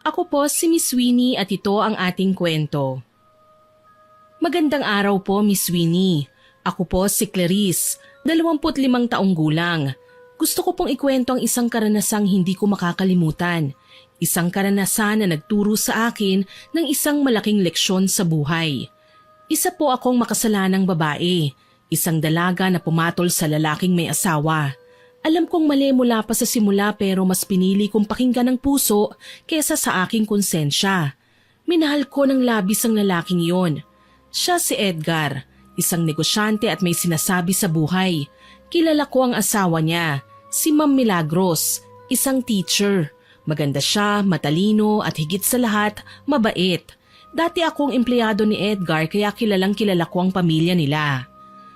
Ako po si Miss Winnie at ito ang ating kwento. Magandang araw po, Miss Winnie. Ako po si Clarice, 25 taong gulang. Gusto ko pong ikwento ang isang karanasang hindi ko makakalimutan. Isang karanasan na nagturo sa akin ng isang malaking leksyon sa buhay. Isa po akong makasalanang babae, isang dalaga na pumatol sa lalaking may asawa. Alam kong mali mula pa sa simula pero mas pinili kong pakinggan ng puso kesa sa aking konsensya. Minahal ko ng labis ang lalaking iyon. Siya si Edgar, isang negosyante at may sinasabi sa buhay. Kilala ko ang asawa niya, si Ma'am Milagros, isang teacher. Maganda siya, matalino at higit sa lahat, mabait. Dati akong empleyado ni Edgar kaya kilalang kilala ko ang pamilya nila.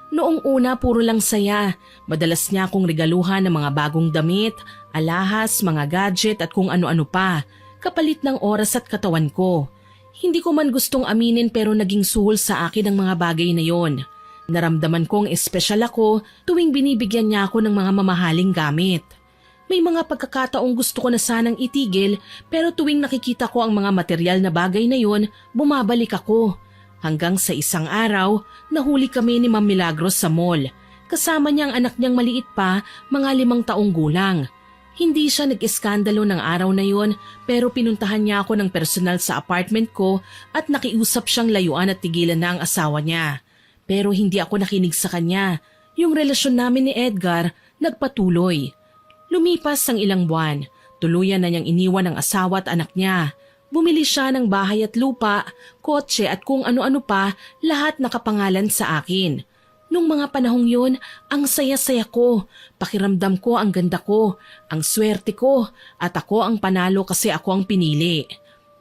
Noong una puro lang saya, madalas niya akong regaluhan ng mga bagong damit, alahas, mga gadget at kung ano-ano pa, kapalit ng oras at katawan ko. Hindi ko man gustong aminin pero naging suhol sa akin ang mga bagay na yon. Naramdaman kong espesyal ako tuwing binibigyan niya ako ng mga mamahaling gamit. May mga pagkakataong gusto ko na sanang itigil pero tuwing nakikita ko ang mga material na bagay na yon, bumabalik ako. Hanggang sa isang araw, nahuli kami ni Ma'am Milagros sa mall. Kasama niya ang anak niyang maliit pa, mga 5 taong gulang. Hindi siya nag-iskandalo ng araw na yon pero pinuntahan niya ako ng personal sa apartment ko at nakiusap siyang layuan at tigilan na ang asawa niya. Pero hindi ako nakinig sa kanya. Yung relasyon namin ni Edgar nagpatuloy. Lumipas ang ilang buwan, tuluyan na niyang iniwan ang asawa at anak niya. Bumili siya ng bahay at lupa, kotse at kung ano-ano pa, lahat nakapangalan sa akin. Nung mga panahong yun, ang saya-saya ko. Pakiramdam ko ang ganda ko, ang swerte ko, at ako ang panalo kasi ako ang pinili.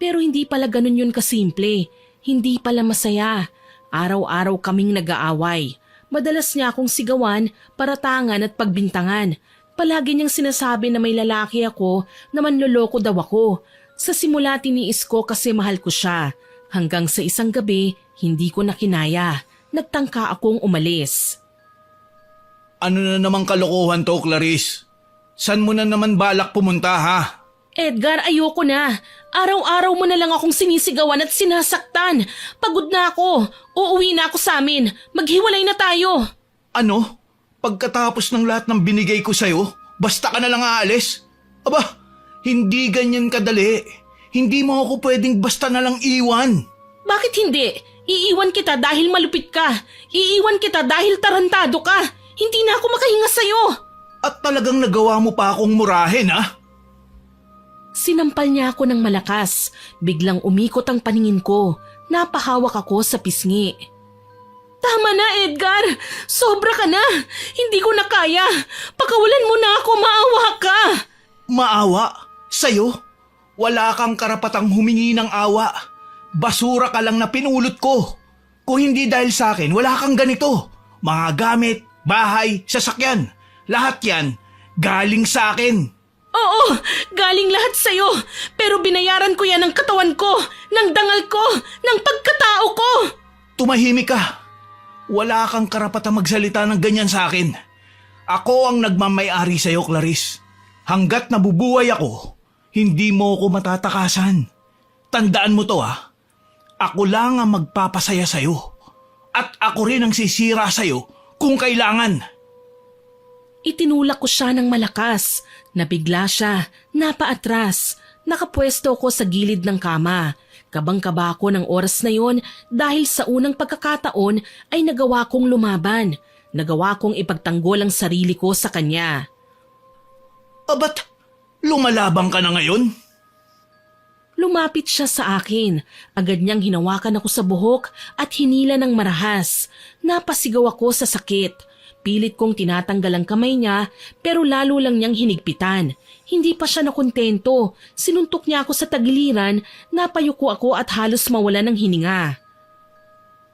Pero hindi pala ganun yun kasimple. Hindi pala masaya. Araw-araw kaming nag-aaway. Madalas niya akong sigawan, paratangan at pagbintangan. Palagi niyang sinasabi na may lalaki ako na manloloko daw ako. Sa simula tiniis ko kasi mahal ko siya. Hanggang sa isang gabi, hindi ko na kinaya. Nagtangka akong umalis. Ano na namang kalokohan to, Clarice? San mo na naman balak pumunta, ha? Edgar, ayoko na. Araw-araw mo na lang akong sinisigawan at sinasaktan. Pagod na ako. Uuwi na ako sa amin. Maghiwalay na tayo. Ano? Pagkatapos ng lahat ng binigay ko sa'yo, basta ka na lang aalis? Aba, hindi ganyan kadali. Hindi mo ako pwedeng basta na lang iwan. Bakit hindi? Iiwan kita dahil malupit ka. Iiwan kita dahil tarantado ka. Hindi na ako makahinga sa'yo. At talagang nagawa mo pa akong murahin, ha? Sinampal niya ako ng malakas. Biglang umikot ang paningin ko. Napahawak ako sa pisngi. Tama na, Edgar. Sobra ka na. Hindi ko na kaya. Pakawalan mo na ako, maawa ka. Maawa? Sa'yo? Wala kang karapatang humingi ng awa. Basura ka lang na pinulot ko. Kung hindi dahil sa akin, wala kang ganito. Mga gamit, bahay, sasakyan. Lahat yan, galing sa akin. Oo, galing lahat sa'yo. Pero binayaran ko yan ng katawan ko, ng dangal ko, ng pagkatao ko. Tumahimik ka. Wala kang karapatang magsalita ng ganyan sa akin. Ako ang nagmamay-ari sa'yo, Clarice. Hanggat nabubuhay ako, hindi mo ako matatakasan. Tandaan mo to, ha. Ako lang ang magpapasaya sa'yo. At ako rin ang sisira sa'yo kung kailangan. Itinulak ko siya ng malakas. Nabigla siya, napaatras. Nakapwesto ko sa gilid ng kama. Kabang-kaba ako ng oras na yon dahil sa unang pagkakataon ay nagawa kong lumaban. Nagawa kong ipagtanggol ang sarili ko sa kanya. Ba't lumalabang ka na ngayon? Lumapit siya sa akin. Agad niyang hinawakan ako sa buhok at hinila ng marahas. Napasigaw ako sa sakit. Pilit kong tinatanggal ang kamay niya pero lalo lang niyang hinigpitan. Hindi pa siya nakontento. Sinuntok niya ako sa tagiliran, napayuko ako at halos mawala ng hininga.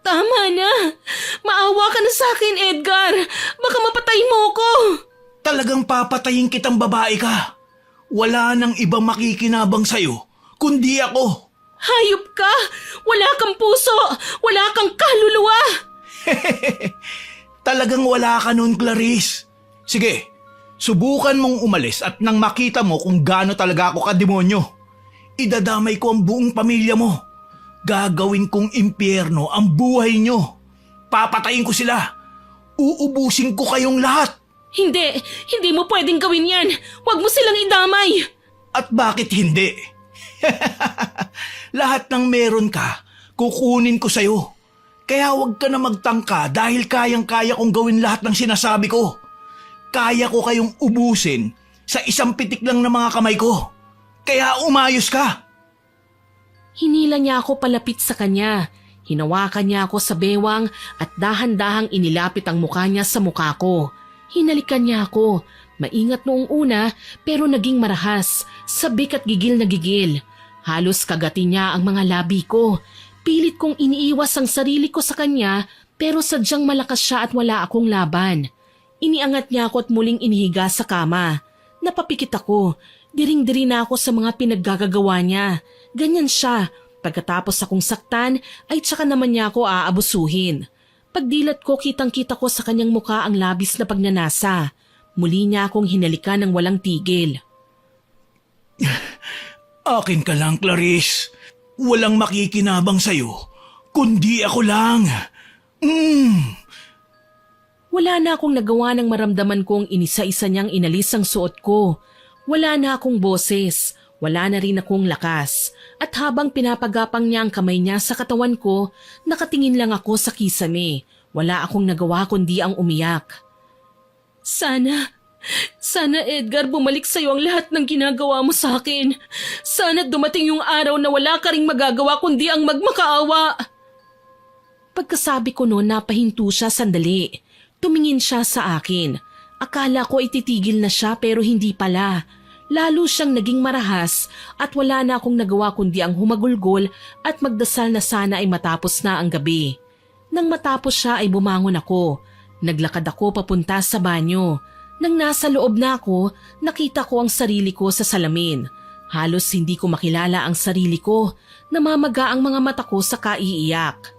Tama na! Maawa ka na sa akin, Edgar! Baka mapatay mo ko! Talagang papatayin kitang babae ka. Wala nang ibang makikinabang sa'yo, kundi ako. Hayop ka! Wala kang puso! Wala kang kaluluwa! Talagang wala ka nun, Clarice. Sige, subukan mong umalis at nang makita mo kung gaano talaga ako kademonyo. Idadamay ko ang buong pamilya mo. Gagawin kong impyerno ang buhay nyo. Papatayin ko sila. Uubusin ko kayong lahat. Hindi! Hindi mo pwedeng gawin yan! Huwag mo silang idamay! At bakit hindi? Lahat ng meron ka, kukunin ko sa'yo. Kaya huwag ka na magtangka dahil kayang-kaya kong gawin lahat ng sinasabi ko. Kaya ko kayong ubusin sa isang pitik lang ng mga kamay ko. Kaya umayos ka. Hinila niya ako palapit sa kanya. Hinawakan niya ako sa bewang at dahan-dahang inilapit ang mukha niya sa mukha ko. Hinalikan niya ako. Maingat noong una pero naging marahas, sabik at gigil na gigil. Halos kagati niya ang mga labi ko. Pilit kong iniiwas ang sarili ko sa kanya pero sadyang malakas siya at wala akong laban. Iniangat niya ako at muling inihiga sa kama. Napapikit ako. Diring-diri na ako sa mga pinaggagawa niya. Ganyan siya. Pagkatapos akong saktan ay tsaka naman niya ako aabusuhin. Pagdilat ko kitang-kita ko sa kanyang mukha ang labis na pagnanasa. Muli niya akong hinalikan ng walang tigil. Akin ka lang, Clarice. Walang makikinabang sa'yo, kundi ako lang. Wala na akong nagawa ng maramdaman kong inisa-isa niyang inalis ang suot ko. Wala na akong boses, wala na rin akong lakas. At habang pinapagapang niya ang kamay niya sa katawan ko, nakatingin lang ako sa kisame. Wala akong nagawa kundi ang umiyak. Sana Edgar bumalik sa'yo ang lahat ng ginagawa mo sa akin. Sana dumating yung araw na wala ka ring magagawa kundi ang magmakaawa. Pagkasabi ko noon napahinto siya sandali. Tumingin siya sa akin. Akala ko ititigil na siya pero hindi pala. Lalo siyang naging marahas at wala na akong nagawa kundi ang humagulgol at magdasal na sana ay matapos na ang gabi. Nang matapos siya ay bumangon ako. Naglakad ako papunta sa banyo. Nang nasa loob na ako, nakita ko ang sarili ko sa salamin. Halos hindi ko makilala ang sarili ko. Namamaga ang mga mata ko sa kaiiyak.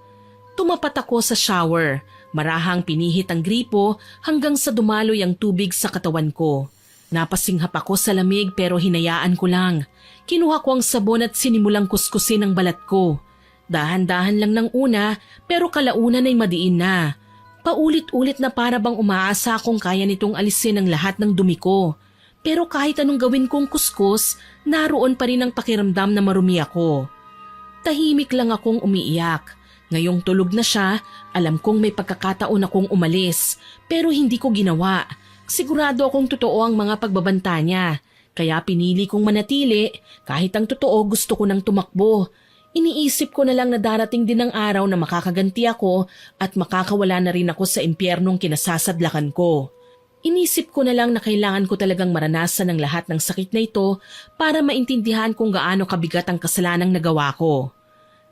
Tumapat ako sa shower. Marahang pinihit ang gripo hanggang sa dumaloy ang tubig sa katawan ko. Napasinghap ako sa lamig pero hinayaan ko lang. Kinuha ko ang sabon at sinimulang kuskusin ang balat ko. Dahan-dahan lang ng una pero kalaunan ay madiin na. Paulit-ulit na para bang umaasa akong kaya nitong alisin ang lahat ng dumi ko. Pero kahit anong gawin kong kuskus, naroon pa rin ang pakiramdam na marumi ako. Tahimik lang akong umiiyak. Ngayong tulog na siya, alam kong may pagkakataon akong umalis, pero hindi ko ginawa. Sigurado akong totoo ang mga pagbabanta niya, kaya pinili kong manatili kahit ang totoo gusto ko nang tumakbo. Iniisip ko na lang na darating din ang araw na makakaganti ako at makakawala na rin ako sa impyernong kinasasadlakan ko. Inisip ko na lang na kailangan ko talagang maranasan ang lahat ng sakit na ito para maintindihan kung gaano kabigat ang kasalanang nagawa ko.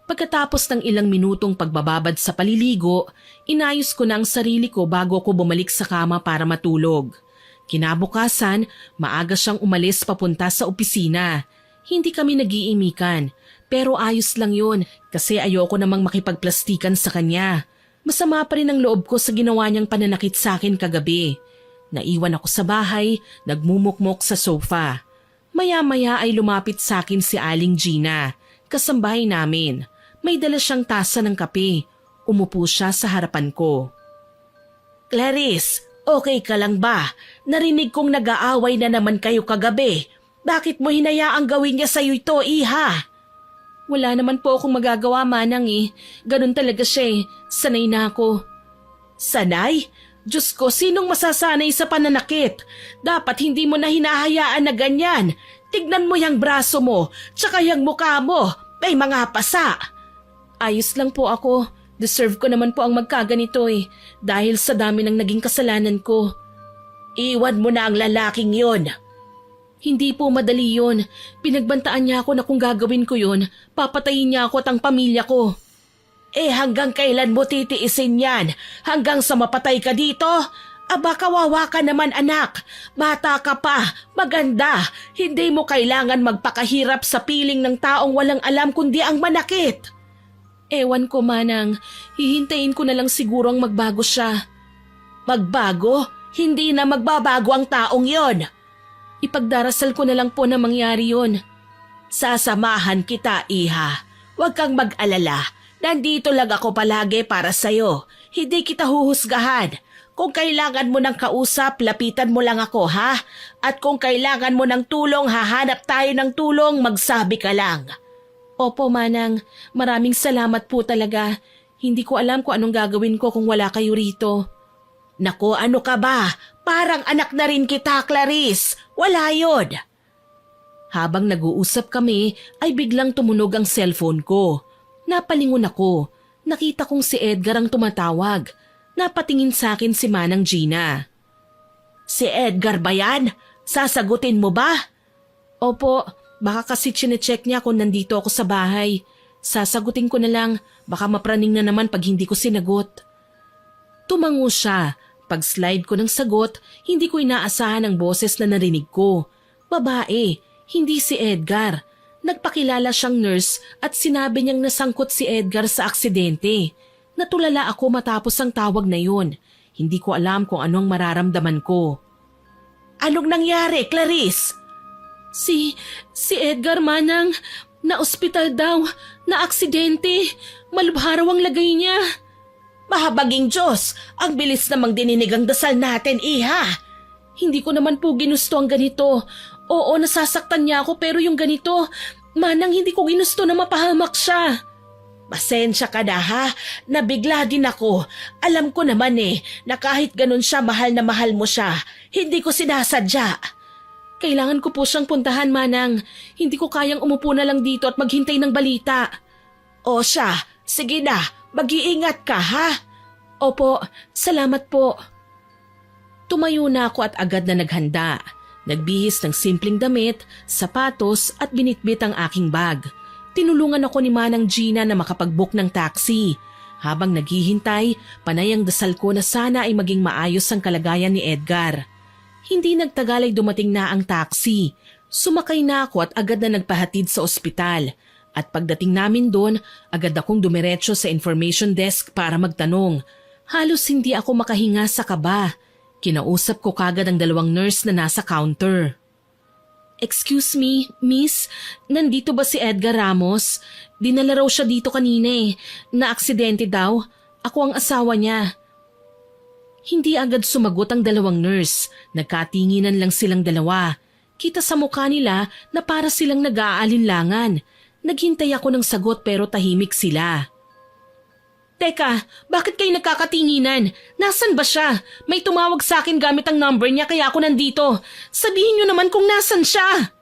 Pagkatapos ng ilang minutong pagbababad sa paliligo, inayos ko na ang sarili ko bago ako bumalik sa kama para matulog. Kinabukasan, maaga siyang umalis papunta sa opisina. Hindi kami nag-iimikan, pero ayos lang yun kasi ayoko namang makipagplastikan sa kanya. Masama pa rin ang loob ko sa ginawa niyang pananakit sa akin kagabi. Naiwan ako sa bahay, nagmumukmok sa sofa. Maya-maya ay lumapit sa akin si Aling Gina, kasambahay namin. May dala siyang tasa ng kape. Umupo siya sa harapan ko. Clarice, okay ka lang ba? Narinig kong nag-aaway na naman kayo kagabi. Bakit mo hinayaang gawin niya sa'yo ito, iha? Wala naman po akong magagawa, Manang eh. Ganun talaga siya eh. Sanay na ako. Sanay? Diyos ko, sinong masasanay sa pananakit? Dapat hindi mo na hinahayaan na ganyan. Tignan mo yung braso mo, tsaka yung mukha mo. May mga pasa. Ayos lang po ako. Deserve ko naman po ang magkaganito eh. Dahil sa dami ng naging kasalanan ko. Iwan mo na ang lalaking yon. Hindi po madali yun. Pinagbantaan niya ako na kung gagawin ko yun, papatayin niya ako at ang pamilya ko. Eh hanggang kailan mo titiisin yan? Hanggang sa mapatay ka dito? Aba kawawa ka naman anak. Bata ka pa, maganda. Hindi mo kailangan magpakahirap sa piling ng taong walang alam kundi ang manakit. Ewan ko Manang, hihintayin ko na lang siguro ang magbago siya. Magbago? Hindi na magbabago ang taong yon. Ipagdarasal ko na lang po na mangyari yon. Sasamahan kita, iha. Huwag kang mag-alala. Nandito lang ako palagi para sa'yo. Hindi kita huhusgahan. Kung kailangan mo ng kausap, lapitan mo lang ako, ha? At kung kailangan mo ng tulong, hahanap tayo ng tulong, magsabi ka lang. Opo, Manang. Maraming salamat po talaga. Hindi ko alam kung anong gagawin ko kung wala kayo rito. Naku, ano ka ba? Parang anak na rin kita, Clarice. Wala yun. Habang nag-uusap kami, ay biglang tumunog ang cellphone ko. Napalingon ako. Nakita kong si Edgar ang tumatawag. Napatingin sa akin si Manang Gina. Si Edgar ba yan? Sasagutin mo ba? Opo, baka kasi chinecheck niya kung nandito ako sa bahay. Sasagutin ko na lang, baka mapraning na naman pag hindi ko sinagot. Tumango siya. Pag-slide ko ng sagot, hindi ko inaasahan ang boses na narinig ko. Babae, hindi si Edgar. Nagpakilala siyang nurse at sinabi niyang nasangkot si Edgar sa aksidente. Natulala ako matapos ang tawag na yun. Hindi ko alam kung anong mararamdaman ko. Anong nangyari, Clarice? Si Edgar, Manang, na-ospital daw, na-aksidente, malubharaw ang lagay niya. Mahabaging Diyos, ang bilis namang dininig ang dasal natin, iha. Hindi ko naman po ginusto ang ganito. Oo, nasasaktan niya ako pero yung ganito, Manang, hindi ko ginusto na mapahamak siya. Pasensya ka na, ha? Nabigla din ako. Alam ko naman na kahit ganun siya, mahal na mahal mo siya. Hindi ko sinasadya. Kailangan ko po siyang puntahan, Manang. Hindi ko kayang umupo na lang dito at maghintay ng balita. O siya, sige na, mag-iingat ka, ha? Opo, salamat po. Tumayo na ako at agad na naghanda. Nagbihis ng simpleng damit, sapatos at binitbit ang aking bag. Tinulungan ako ni Manang Gina na makapag-book ng taxi. Habang naghihintay, panay ang dasal ko na sana ay maging maayos ang kalagayan ni Edgar. Hindi nagtagal ay dumating na ang taxi. Sumakay na ako at agad na nagpahatid sa ospital. At pagdating namin doon, agad akong dumiretso sa information desk para magtanong. Halos hindi ako makahinga sa kaba. Kinausap ko kagad ang 2 nurse na nasa counter. Excuse me, miss, nandito ba si Edgar Ramos? Dinala raw siya dito kanina Na-aksidente daw. Ako ang asawa niya. Hindi agad sumagot ang 2 nurse. Nagkatinginan lang silang 2. Kita sa mukha nila na para silang nag-aalinlangan. Naghintay ako ng sagot pero tahimik sila. Teka, bakit kayo nagkakatinginan? Nasaan ba siya? May tumawag sa akin gamit ang number niya kaya ako nandito. Sabihin niyo naman kung nasan siya.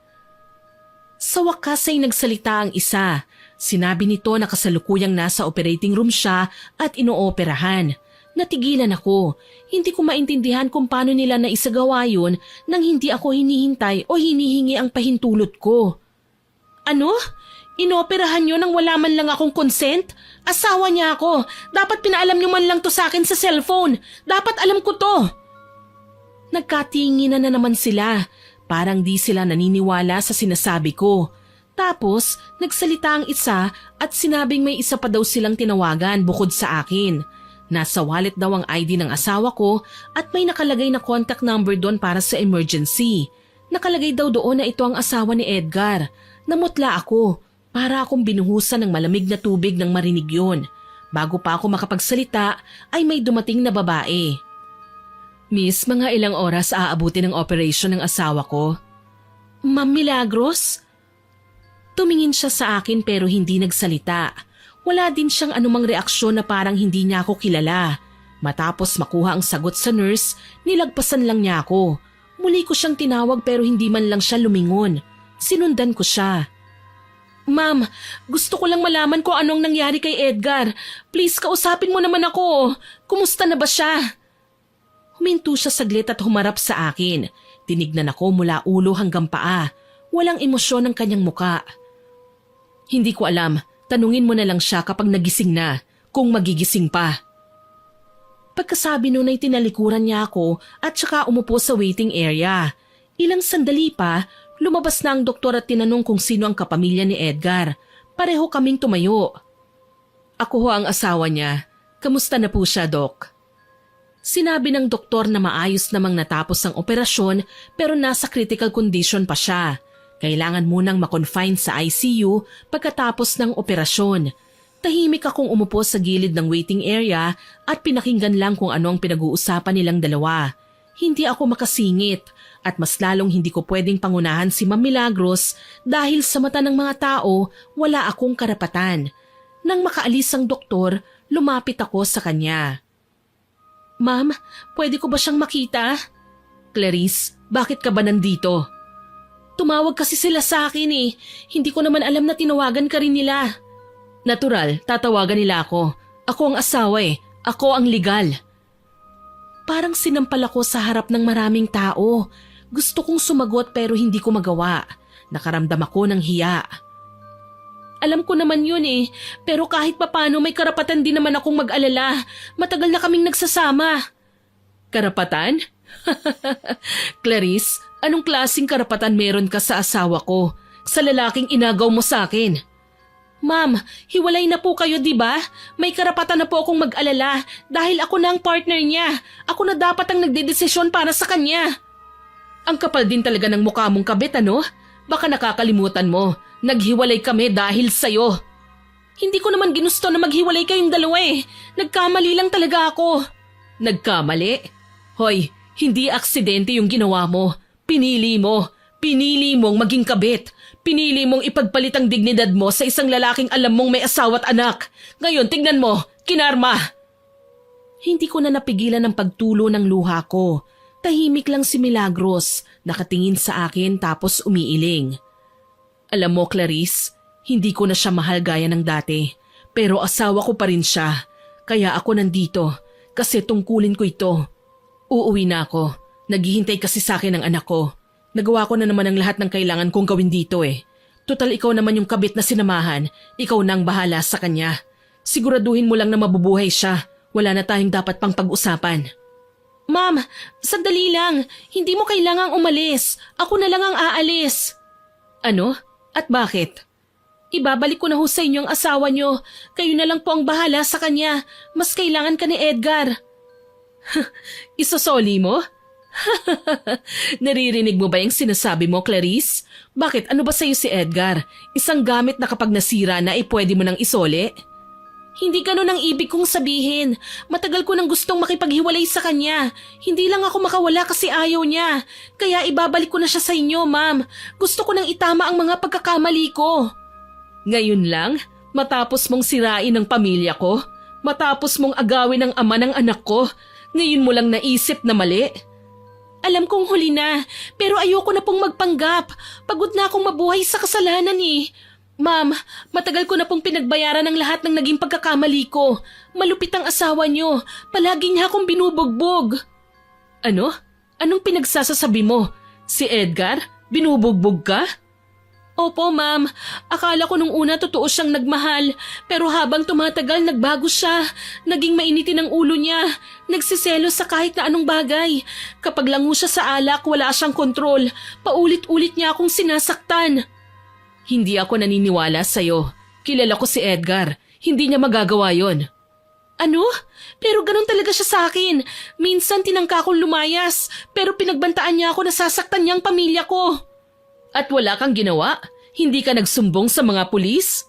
Sa wakas ay nagsalita ang isa. Sinabi nito na kasalukuyang nasa operating room siya at inooperahan. Natigilan ako. Hindi ko maintindihan kung paano nila naisagawa yun nang hindi ako hinihintay o hinihingi ang pahintulot ko. Ano? Inoperahan niyo nang wala man lang akong consent? Asawa niya ako. Dapat pinaalam niyo man lang to sa akin sa cellphone. Dapat alam ko to. Nagkatinginan na naman sila. Parang di sila naniniwala sa sinasabi ko. Tapos, nagsalita ang isa at sinabing may isa pa daw silang tinawagan bukod sa akin. Nasa wallet daw ang ID ng asawa ko at may nakalagay na contact number doon para sa emergency. Nakalagay daw doon na ito ang asawa ni Edgar. Namutla ako. Para akong binuhusan ng malamig na tubig nang marinig yun. Bago pa ako makapagsalita ay may dumating na babae. Miss, mga ilang oras aabutin ang operation ng asawa ko. Ma'am Milagros? Tumingin siya sa akin pero hindi nagsalita. Wala din siyang anumang reaksyon na parang hindi niya ako kilala. Matapos makuha ang sagot sa nurse, nilagpasan lang niya ako. Muli ko siyang tinawag pero hindi man lang siya lumingon. Sinundan ko siya. Ma'am, gusto ko lang malaman kung anong nangyari kay Edgar. Please, kausapin mo naman ako. Kumusta na ba siya? Huminto siya saglit at humarap sa akin. Tinignan ako mula ulo hanggang paa. Walang emosyon ang kanyang muka. Hindi ko alam. Tanungin mo na lang siya kapag nagising na, kung magigising pa. Pagkasabi nun ay tinalikuran niya ako at saka umupo sa waiting area. Ilang sandali pa, lumabas na ang doktor at tinanong kung sino ang kapamilya ni Edgar. Pareho kaming tumayo. Ako ho ang asawa niya. Kamusta na po siya, Dok? Sinabi ng doktor na maayos namang natapos ang operasyon pero nasa critical condition pa siya. Kailangan munang makonfine sa ICU pagkatapos ng operasyon. Tahimik akong umupo sa gilid ng waiting area at pinakinggan lang kung ano ang pinag-uusapan nilang dalawa. Hindi ako makasingit at mas lalong hindi ko pwedeng pangunahan si Ma'am Milagros dahil sa mata ng mga tao wala akong karapatan. Nang makaalis ang doktor, lumapit ako sa kanya. Ma'am, pwede ko ba siyang makita? Clarice, bakit ka ba nandito? Tumawag kasi sila sa akin eh. Hindi ko naman alam na tinawagan ka rin nila. Natural, tatawagan nila ako. Ako ang asawa eh. Ako ang legal. Parang sinampal ako sa harap ng maraming tao. Gusto kong sumagot pero hindi ko magawa. Nakaramdam ako ng hiya. Alam ko naman yun eh. Pero kahit papano may karapatan din naman akong mag-alala. Matagal na kaming nagsasama. Karapatan? Clarice, anong klaseng karapatan meron ka sa asawa ko? Sa lalaking inagaw mo sa akin? Ma'am, hiwalay na po kayo, di ba? May karapatan na po akong mag-alala dahil ako na ang partner niya. Ako na dapat ang nagdedesisyon para sa kanya. Ang kapal din talaga ng mukha mong kabit, ano? Baka nakakalimutan mo. Naghiwalay kami dahil sa'yo. Hindi ko naman ginusto na maghiwalay kayong dalawa eh. Nagkamali lang talaga ako. Nagkamali? Hoy, hindi aksidente yung ginawa mo. Pinili mo. Pinili mong maging kabit. Pinili mong ipagpalit ang dignidad mo sa isang lalaking alam mong may asawa at anak. Ngayon, tingnan mo, kinarma. Hindi ko na napigilan ang pagtulo ng luha ko. Tahimik lang si Milagros, nakatingin sa akin tapos umiiling. Alam mo, Clarice, hindi ko na siya mahal gaya ng dati. Pero asawa ko pa rin siya. Kaya ako nandito, kasi tungkulin ko ito. Uuwi na ako. Naghihintay kasi sa akin ang anak ko. Nagawa ko na naman ang lahat ng kailangan kong gawin dito eh. Total ikaw naman yung kabit na sinamahan, ikaw na ang bahala sa kanya. Siguraduhin mo lang na mabubuhay siya. Wala na tayong dapat pang pag-usapan. Ma'am, sandali lang. Hindi mo kailangang umalis. Ako na lang ang aalis. Ano? At bakit? Ibabalik ko na ho sa inyo ang asawa niyo. Kayo na lang po ang bahala sa kanya. Mas kailangan ka ni Edgar. Isosoli mo? Naririnig mo ba yung sinasabi mo, Clarice? Bakit? Ano ba sa'yo si Edgar? Isang gamit na kapag nasira na pwede mo nang isole? Hindi ganun ang ibig kong sabihin. Matagal ko nang gustong makipaghiwalay sa kanya. Hindi lang ako makawala kasi ayaw niya. Kaya ibabalik ko na siya sa inyo, ma'am. Gusto ko nang itama ang mga pagkakamali ko. Ngayon lang? Matapos mong sirain ang pamilya ko? Matapos mong agawin ang ama ng anak ko? Ngayon mo lang naisip na mali? Alam kong huli na, pero ayoko na pong magpanggap. Pagod na akong mabuhay sa kasalanan eh. Ma'am, matagal ko na pong pinagbayaran ng lahat ng naging pagkakamali ko. Malupit ang asawa niyo. Palagi niya akong binubugbog. Ano? Anong pinagsasasabi mo? Si Edgar? Binubugbog ka? Opo, ma'am. Akala ko nung una totoo siyang nagmahal. Pero habang tumatagal, nagbago siya. Naging mainitin ang ulo niya. Nagsiselo sa kahit na anong bagay. Kapag lango siya sa alak, wala siyang kontrol. Paulit-ulit niya akong sinasaktan. Hindi ako naniniwala sa'yo. Kilala ko si Edgar. Hindi niya magagawa yon. Ano? Pero ganun talaga siya sa akin. Minsan tinangka akong lumayas. Pero pinagbantaan niya ako na sasaktan niya ang pamilya ko. At wala kang ginawa? Hindi ka nagsumbong sa mga pulis?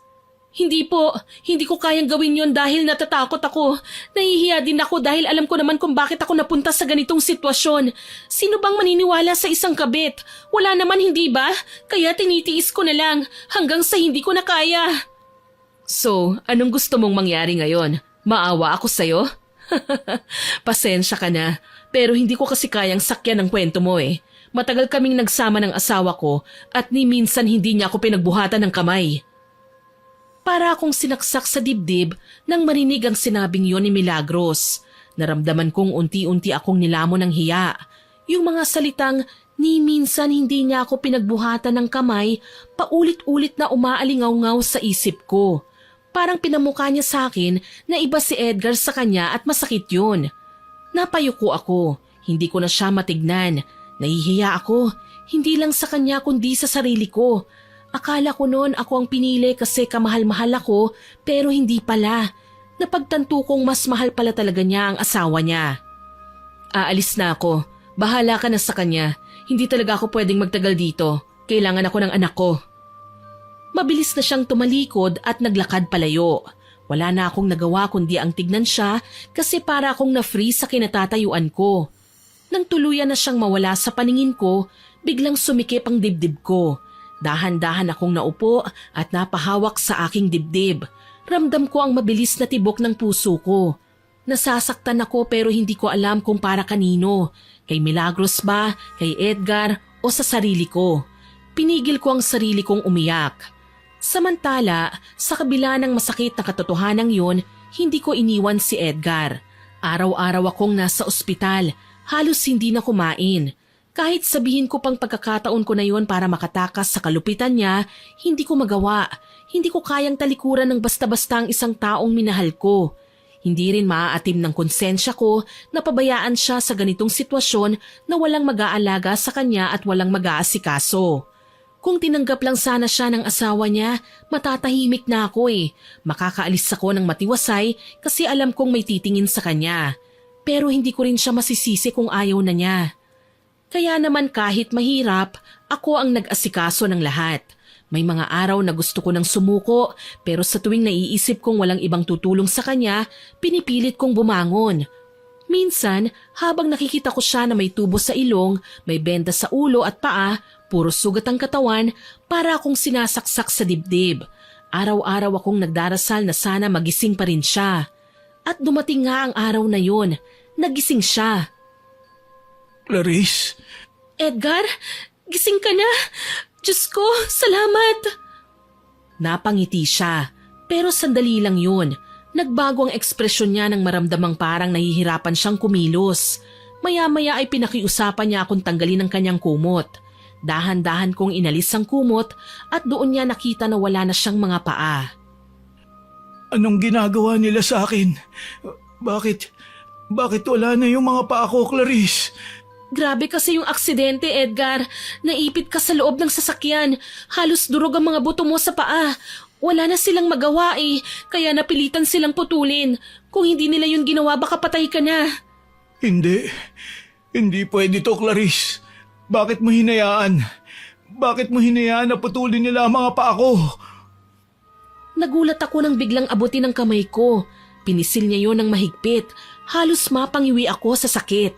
Hindi po. Hindi ko kayang gawin yon dahil natatakot ako. Nahihiya din ako dahil alam ko naman kung bakit ako napunta sa ganitong sitwasyon. Sino bang maniniwala sa isang kabit? Wala naman, hindi ba? Kaya tinitiis ko na lang hanggang sa hindi ko na kaya. So, anong gusto mong mangyari ngayon? Maawa ako sa'yo? Pasensya ka na. Pero hindi ko kasi kayang sakyan ang kwento mo eh. Matagal kaming nagsama ng asawa ko at ni minsan hindi niya ako pinagbuhatan ng kamay. Para akong sinaksak sa dibdib nang marinig ang sinabing yon ni Milagros. Naramdaman kong unti-unti akong nilamon ng hiya. Yung mga salitang ni minsan hindi niya ako pinagbuhatan ng kamay, paulit-ulit na umaalingaw-ngaw sa isip ko. Parang pinamukha niya sa akin na iba si Edgar sa kanya at masakit yun. Napayuko ako, hindi ko na siya matignan. Nahihiya ako, hindi lang sa kanya kundi sa sarili ko. Akala ko noon ako ang pinili kasi kamahal-mahal ako pero hindi pala. Napagtanto kong mas mahal pala talaga niya ang asawa niya. Aalis na ako. Bahala ka na sa kanya. Hindi talaga ako pwedeng magtagal dito. Kailangan ako ng anak ko. Mabilis na siyang tumalikod at naglakad palayo. Wala na akong nagawa kundi ang tignan siya kasi para akong na-freeze sa kinatatayuan ko. Nang tuluyan na siyang mawala sa paningin ko, biglang sumikip ang dibdib ko. Dahan-dahan akong naupo at napahawak sa aking dibdib. Ramdam ko ang mabilis na tibok ng puso ko. Nasasaktan ako pero hindi ko alam kung para kanino. Kay Milagros ba, kay Edgar o sa sarili ko. Pinigil ko ang sarili kong umiyak. Samantala, sa kabila ng masakit na katotohanan yon, hindi ko iniwan si Edgar. Araw-araw akong nasa ospital, halos hindi na kumain. Kahit sabihin ko pang pagkakataon ko na yon para makatakas sa kalupitan niya, hindi ko magawa. Hindi ko kayang talikuran ng basta-basta ang isang taong minahal ko. Hindi rin maaatim ng konsensya ko na pabayaan siya sa ganitong sitwasyon na walang mag-aalaga sa kanya at walang mag-aasikaso. Kung tinanggap lang sana siya ng asawa niya, matatahimik na ako eh. Makakaalis ako ng matiwasay kasi alam kong may titingin sa kanya. Pero hindi ko rin siya masisisi kung ayaw na niya. Kaya naman kahit mahirap, ako ang nag-asikaso ng lahat. May mga araw na gusto ko nang sumuko pero sa tuwing naiisip kong walang ibang tutulong sa kanya, pinipilit kong bumangon. Minsan, habang nakikita ko siya na may tubo sa ilong, may benda sa ulo at paa, puro sugat ang katawan, para akong sinasaksak sa dibdib. Araw-araw akong nagdarasal na sana magising pa rin siya. At dumating nga ang araw na yon, nagising siya. Clarice, Edgar, gising ka na. Diyos ko, salamat. Napangiti siya, pero sandali lang yun. Nagbago ang ekspresyon niya nang maramdamang parang nahihirapan siyang kumilos. Maya-maya ay pinakiusapan niya akong tanggalin ang kanyang kumot. Dahan-dahan kong inalis ang kumot at doon niya nakita na wala na siyang mga paa. anong ginagawa nila sa akin? Bakit wala na yung mga paa ko, Clarice? Grabe kasi yung aksidente, Edgar. Naipit ka sa loob ng sasakyan. Halos durog ang mga buto mo sa paa. Wala na silang magawa eh, kaya napilitan silang putulin. Kung hindi nila yun ginawa, baka patay ka na. Hindi pwede to, Clarice. Bakit mo hinayaan? Bakit mo hinayaan na putulin nila ang mga paa ko? Nagulat ako nang biglang abutin ng kamay ko. Pinisil niya yon ng mahigpit. Halos mapangiwi ako sa sakit.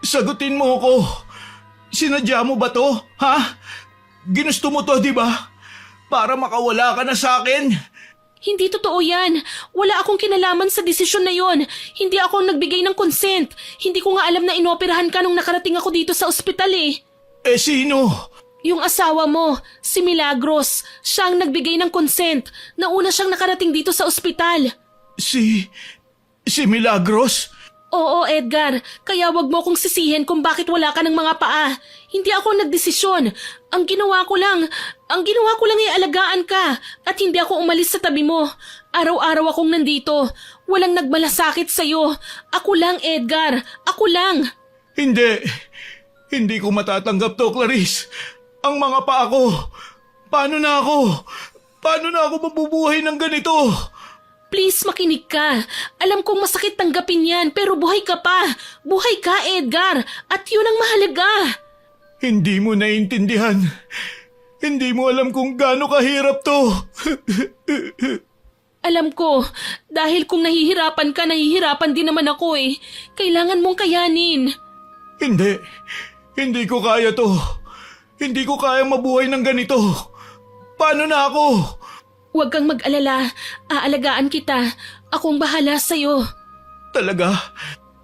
Sagutin mo ako. Sinadya mo ba to? Ha? Ginusto mo to, di ba? Para makawala ka na sa akin? Hindi totoo yan. Wala akong kinalaman sa desisyon na yon. Hindi ako ang nagbigay ng consent. Hindi ko nga alam na inoperahan ka nung nakarating ako dito sa ospital eh. Eh sino? Yung asawa mo, si Milagros. Siya ang nagbigay ng consent. Nauna siyang nakarating dito sa ospital. Si Milagros? Oo, Edgar. Kaya wag mo akong sisihin kung bakit wala ka ng mga paa. Hindi ako nagdesisyon. Ang ginawa ko lang ay alagaan ka at hindi ako umalis sa tabi mo. Araw-araw akong nandito. Walang nagmalasakit sa'yo. Ako lang, Edgar. Ako lang. Hindi ko matatanggap to, Clarice. Ang mga paa ko. Paano na ako mabubuhay ng ganito? Please, makinig ka. Alam kong masakit tanggapin yan, pero buhay ka pa. Buhay ka, Edgar. At yun ang mahalaga. Hindi mo naiintindihan. Hindi mo alam kung gaano kahirap to. Alam ko, dahil kung nahihirapan ka, nahihirapan din naman ako eh. Kailangan mong kayanin. Hindi ko kaya to. Hindi ko kaya mabuhay ng ganito. Paano na ako? Huwag kang mag-alala. Aalagaan kita. Akong bahala sa'yo. Talaga?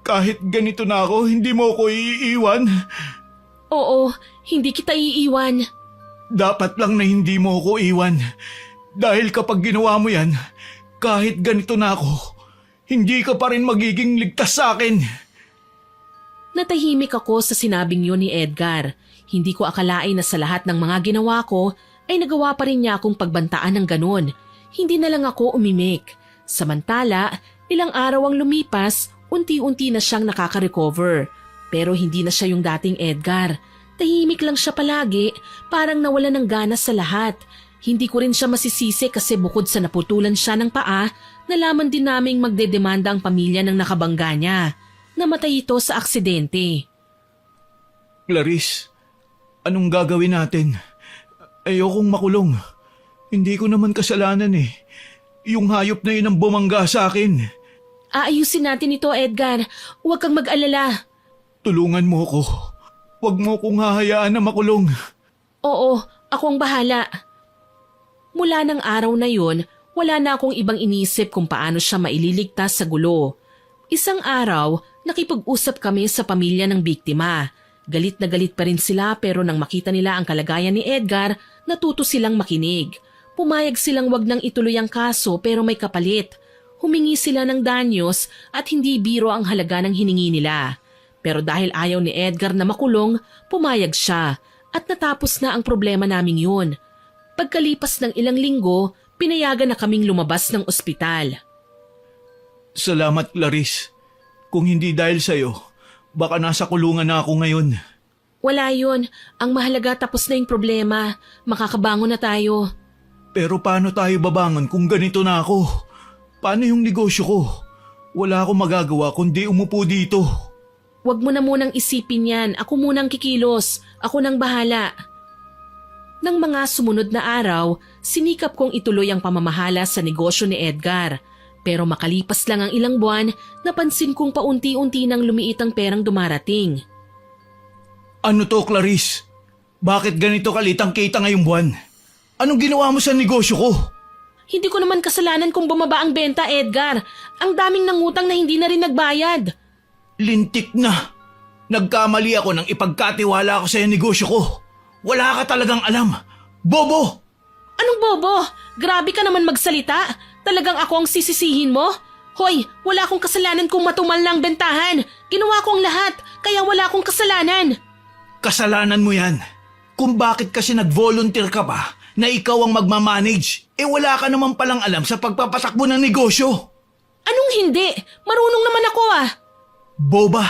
Kahit ganito na ako, hindi mo ako iiwan? Oo, hindi kita iiwan. Dapat lang na hindi mo ako iwan. Dahil kapag ginawa mo yan, kahit ganito na ako, hindi ka pa rin magiging ligtas sa akin. Natahimik ako sa sinabing yun ni Edgar. Hindi ko akalain na sa lahat ng mga ginawa ko, ay nagawa pa rin niya akong pagbantaan ng ganon. Hindi na lang ako umimik. Samantala, ilang araw ang lumipas, unti-unti na siyang nakaka-recover. Pero hindi na siya yung dating Edgar. Tahimik lang siya palagi, parang nawala ng gana sa lahat. Hindi ko rin siya masisisi kasi bukod sa naputulan siya ng paa, nalaman din naming magdedemanda ang pamilya ng nakabangga niya. Namatay ito sa aksidente. Clarice, Anong gagawin natin? Ayokong makulong. Hindi ko naman kasalanan eh. Yung hayop na yun ang bumangga sa akin. Aayusin natin ito, Edgar. Huwag kang mag-alala. Tulungan mo ko. Huwag mo kong hahayaan na makulong. Oo, ako ang bahala. Mula ng araw na yun, wala na akong ibang inisip kung paano siya maililigtas sa gulo. Isang araw, nakipag-usap kami sa pamilya ng biktima. Galit na galit pa rin sila pero nang makita nila ang kalagayan ni Edgar, natuto silang makinig. Pumayag silang wag nang ituloy ang kaso pero may kapalit. Humingi sila ng danyos at hindi biro ang halaga ng hiningi nila. Pero dahil ayaw ni Edgar na makulong, pumayag siya at natapos na ang problema naming yun. Pagkalipas ng ilang linggo, pinayagan na kaming lumabas ng ospital. Salamat, Clarice. Kung hindi dahil sa'yo, baka nasa kulungan na ako ngayon. Wala yun. Ang mahalaga tapos na yung problema. Makakabangon na tayo. Pero paano tayo babangon kung ganito na ako? Paano yung negosyo ko? Wala akong magagawa kundi umupo dito. Huwag mo na munang isipin yan. Ako munang kikilos. Ako nang bahala. Nang mga sumunod na araw, sinikap kong ituloy ang pamamahala sa negosyo ni Edgar. Pero makalipas lang ang ilang buwan, napansin kong paunti-unti nang lumiit ang perang dumarating. Ano to, Clarice? Bakit ganito kalit ang kita ngayong buwan? Anong ginawa mo sa negosyo ko? Hindi ko naman kasalanan kung bumaba ang benta, Edgar. Ang daming nangutang na hindi na rin nagbayad. Lintik na. Nagkamali ako nang ipagkatiwala ko sa negosyo ko. Wala ka talagang alam. Bobo! Anong bobo? Grabe ka naman magsalita. Talagang ako ang sisisihin mo? Hoy, wala akong kasalanan kung matumal na ang bentahan. Ginawa ko ang lahat, kaya wala akong kasalanan. Kasalanan mo yan. Kung bakit kasi nag-volunteer ka pa na ikaw ang magmamanage, wala ka naman palang alam sa pagpapatakbo ng negosyo. Anong hindi? Marunong naman ako ah. Boba,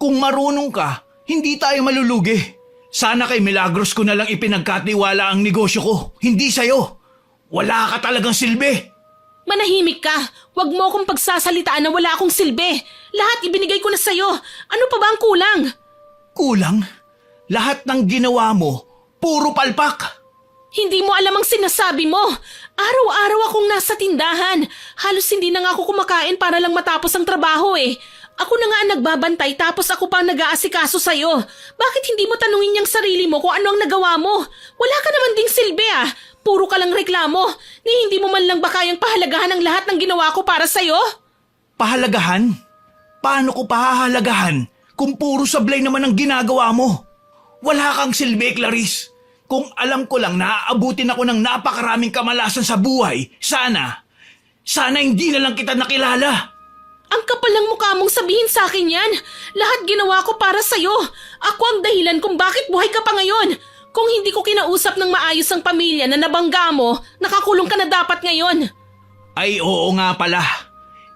kung marunong ka, hindi tayo malulugi. Sana kay Milagros ko na lang ipinagkatiwala ang negosyo ko, hindi sa'yo. Wala ka talagang silbi. Manahimik ka. Huwag mo akong pagsasalitaan na wala akong silbi. Lahat ibinigay ko na sa'yo. Ano pa ba ang kulang? Kulang? Lahat ng ginawa mo, puro palpak. Hindi mo alam ang sinasabi mo. Araw-araw akong nasa tindahan. Halos hindi na nga ako kumakain para lang matapos ang trabaho eh. Ako na nga ang nagbabantay tapos ako pa ang nag-aasikaso sa'yo. Bakit hindi mo tanungin yung sarili mo kung ano ang nagawa mo? Wala ka naman ding silbi ah. Puro ka lang reklamo. Ni hindi mo man lang ba kayang pahalagahan ang lahat ng ginawa ko para sa'yo? Pahalagahan? Paano ko pahahalagahan kung puro sablay naman ang ginagawa mo? Wala kang silbi, Clarice. Kung alam ko lang na aabutin ako ng napakaraming kamalasan sa buhay, sana hindi na lang kita nakilala. Ang kapal ng mukha mong sabihin sa akin yan. Lahat ginawa ko para sa'yo. Ako ang dahilan kung bakit buhay ka pa ngayon. Kung hindi ko kinausap ng maayos ang pamilya na nabangga mo, nakakulong ka na dapat ngayon. Ay oo nga pala.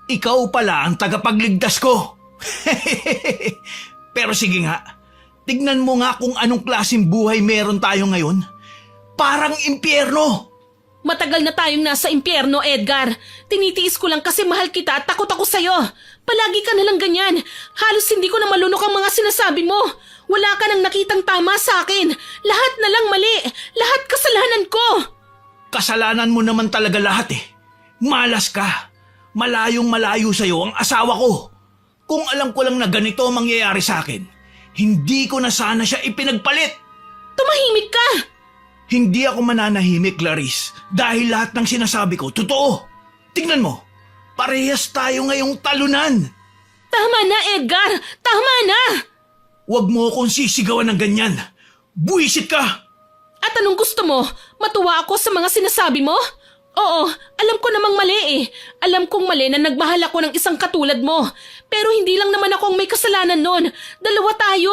Ikaw pala ang tagapagligtas ko. Pero sige nga, tignan mo nga kung anong klaseng buhay meron tayo ngayon. Parang impyerno. Matagal na tayong nasa impyerno, Edgar. Tinitiis ko lang kasi mahal kita at takot ako sa'yo. Palagi ka nalang ganyan. Halos hindi ko na malunok ang mga sinasabi mo. Wala ka nang nakitang tama sa akin. Lahat na lang mali. Lahat kasalanan ko. Kasalanan mo naman talaga lahat eh. Malas ka. Malayong malayo sa'yo ang asawa ko. Kung alam ko lang na ganito ang mangyayari sa akin, hindi ko na sana siya ipinagpalit. Tumahimik ka. Hindi ako mananahimik, Clarice, dahil lahat ng sinasabi ko, totoo. Tingnan mo, parehas tayo ngayong talunan. Tama na, Edgar. Tama na. Huwag mo akong sisigawan ng ganyan. Buwisit ka. At anong gusto mo? Matuwa ako sa mga sinasabi mo? Oo, alam ko namang mali eh. Alam kong mali na nagmahal ako ng isang katulad mo. Pero hindi lang naman ako ang may kasalanan nun. Dalawa tayo.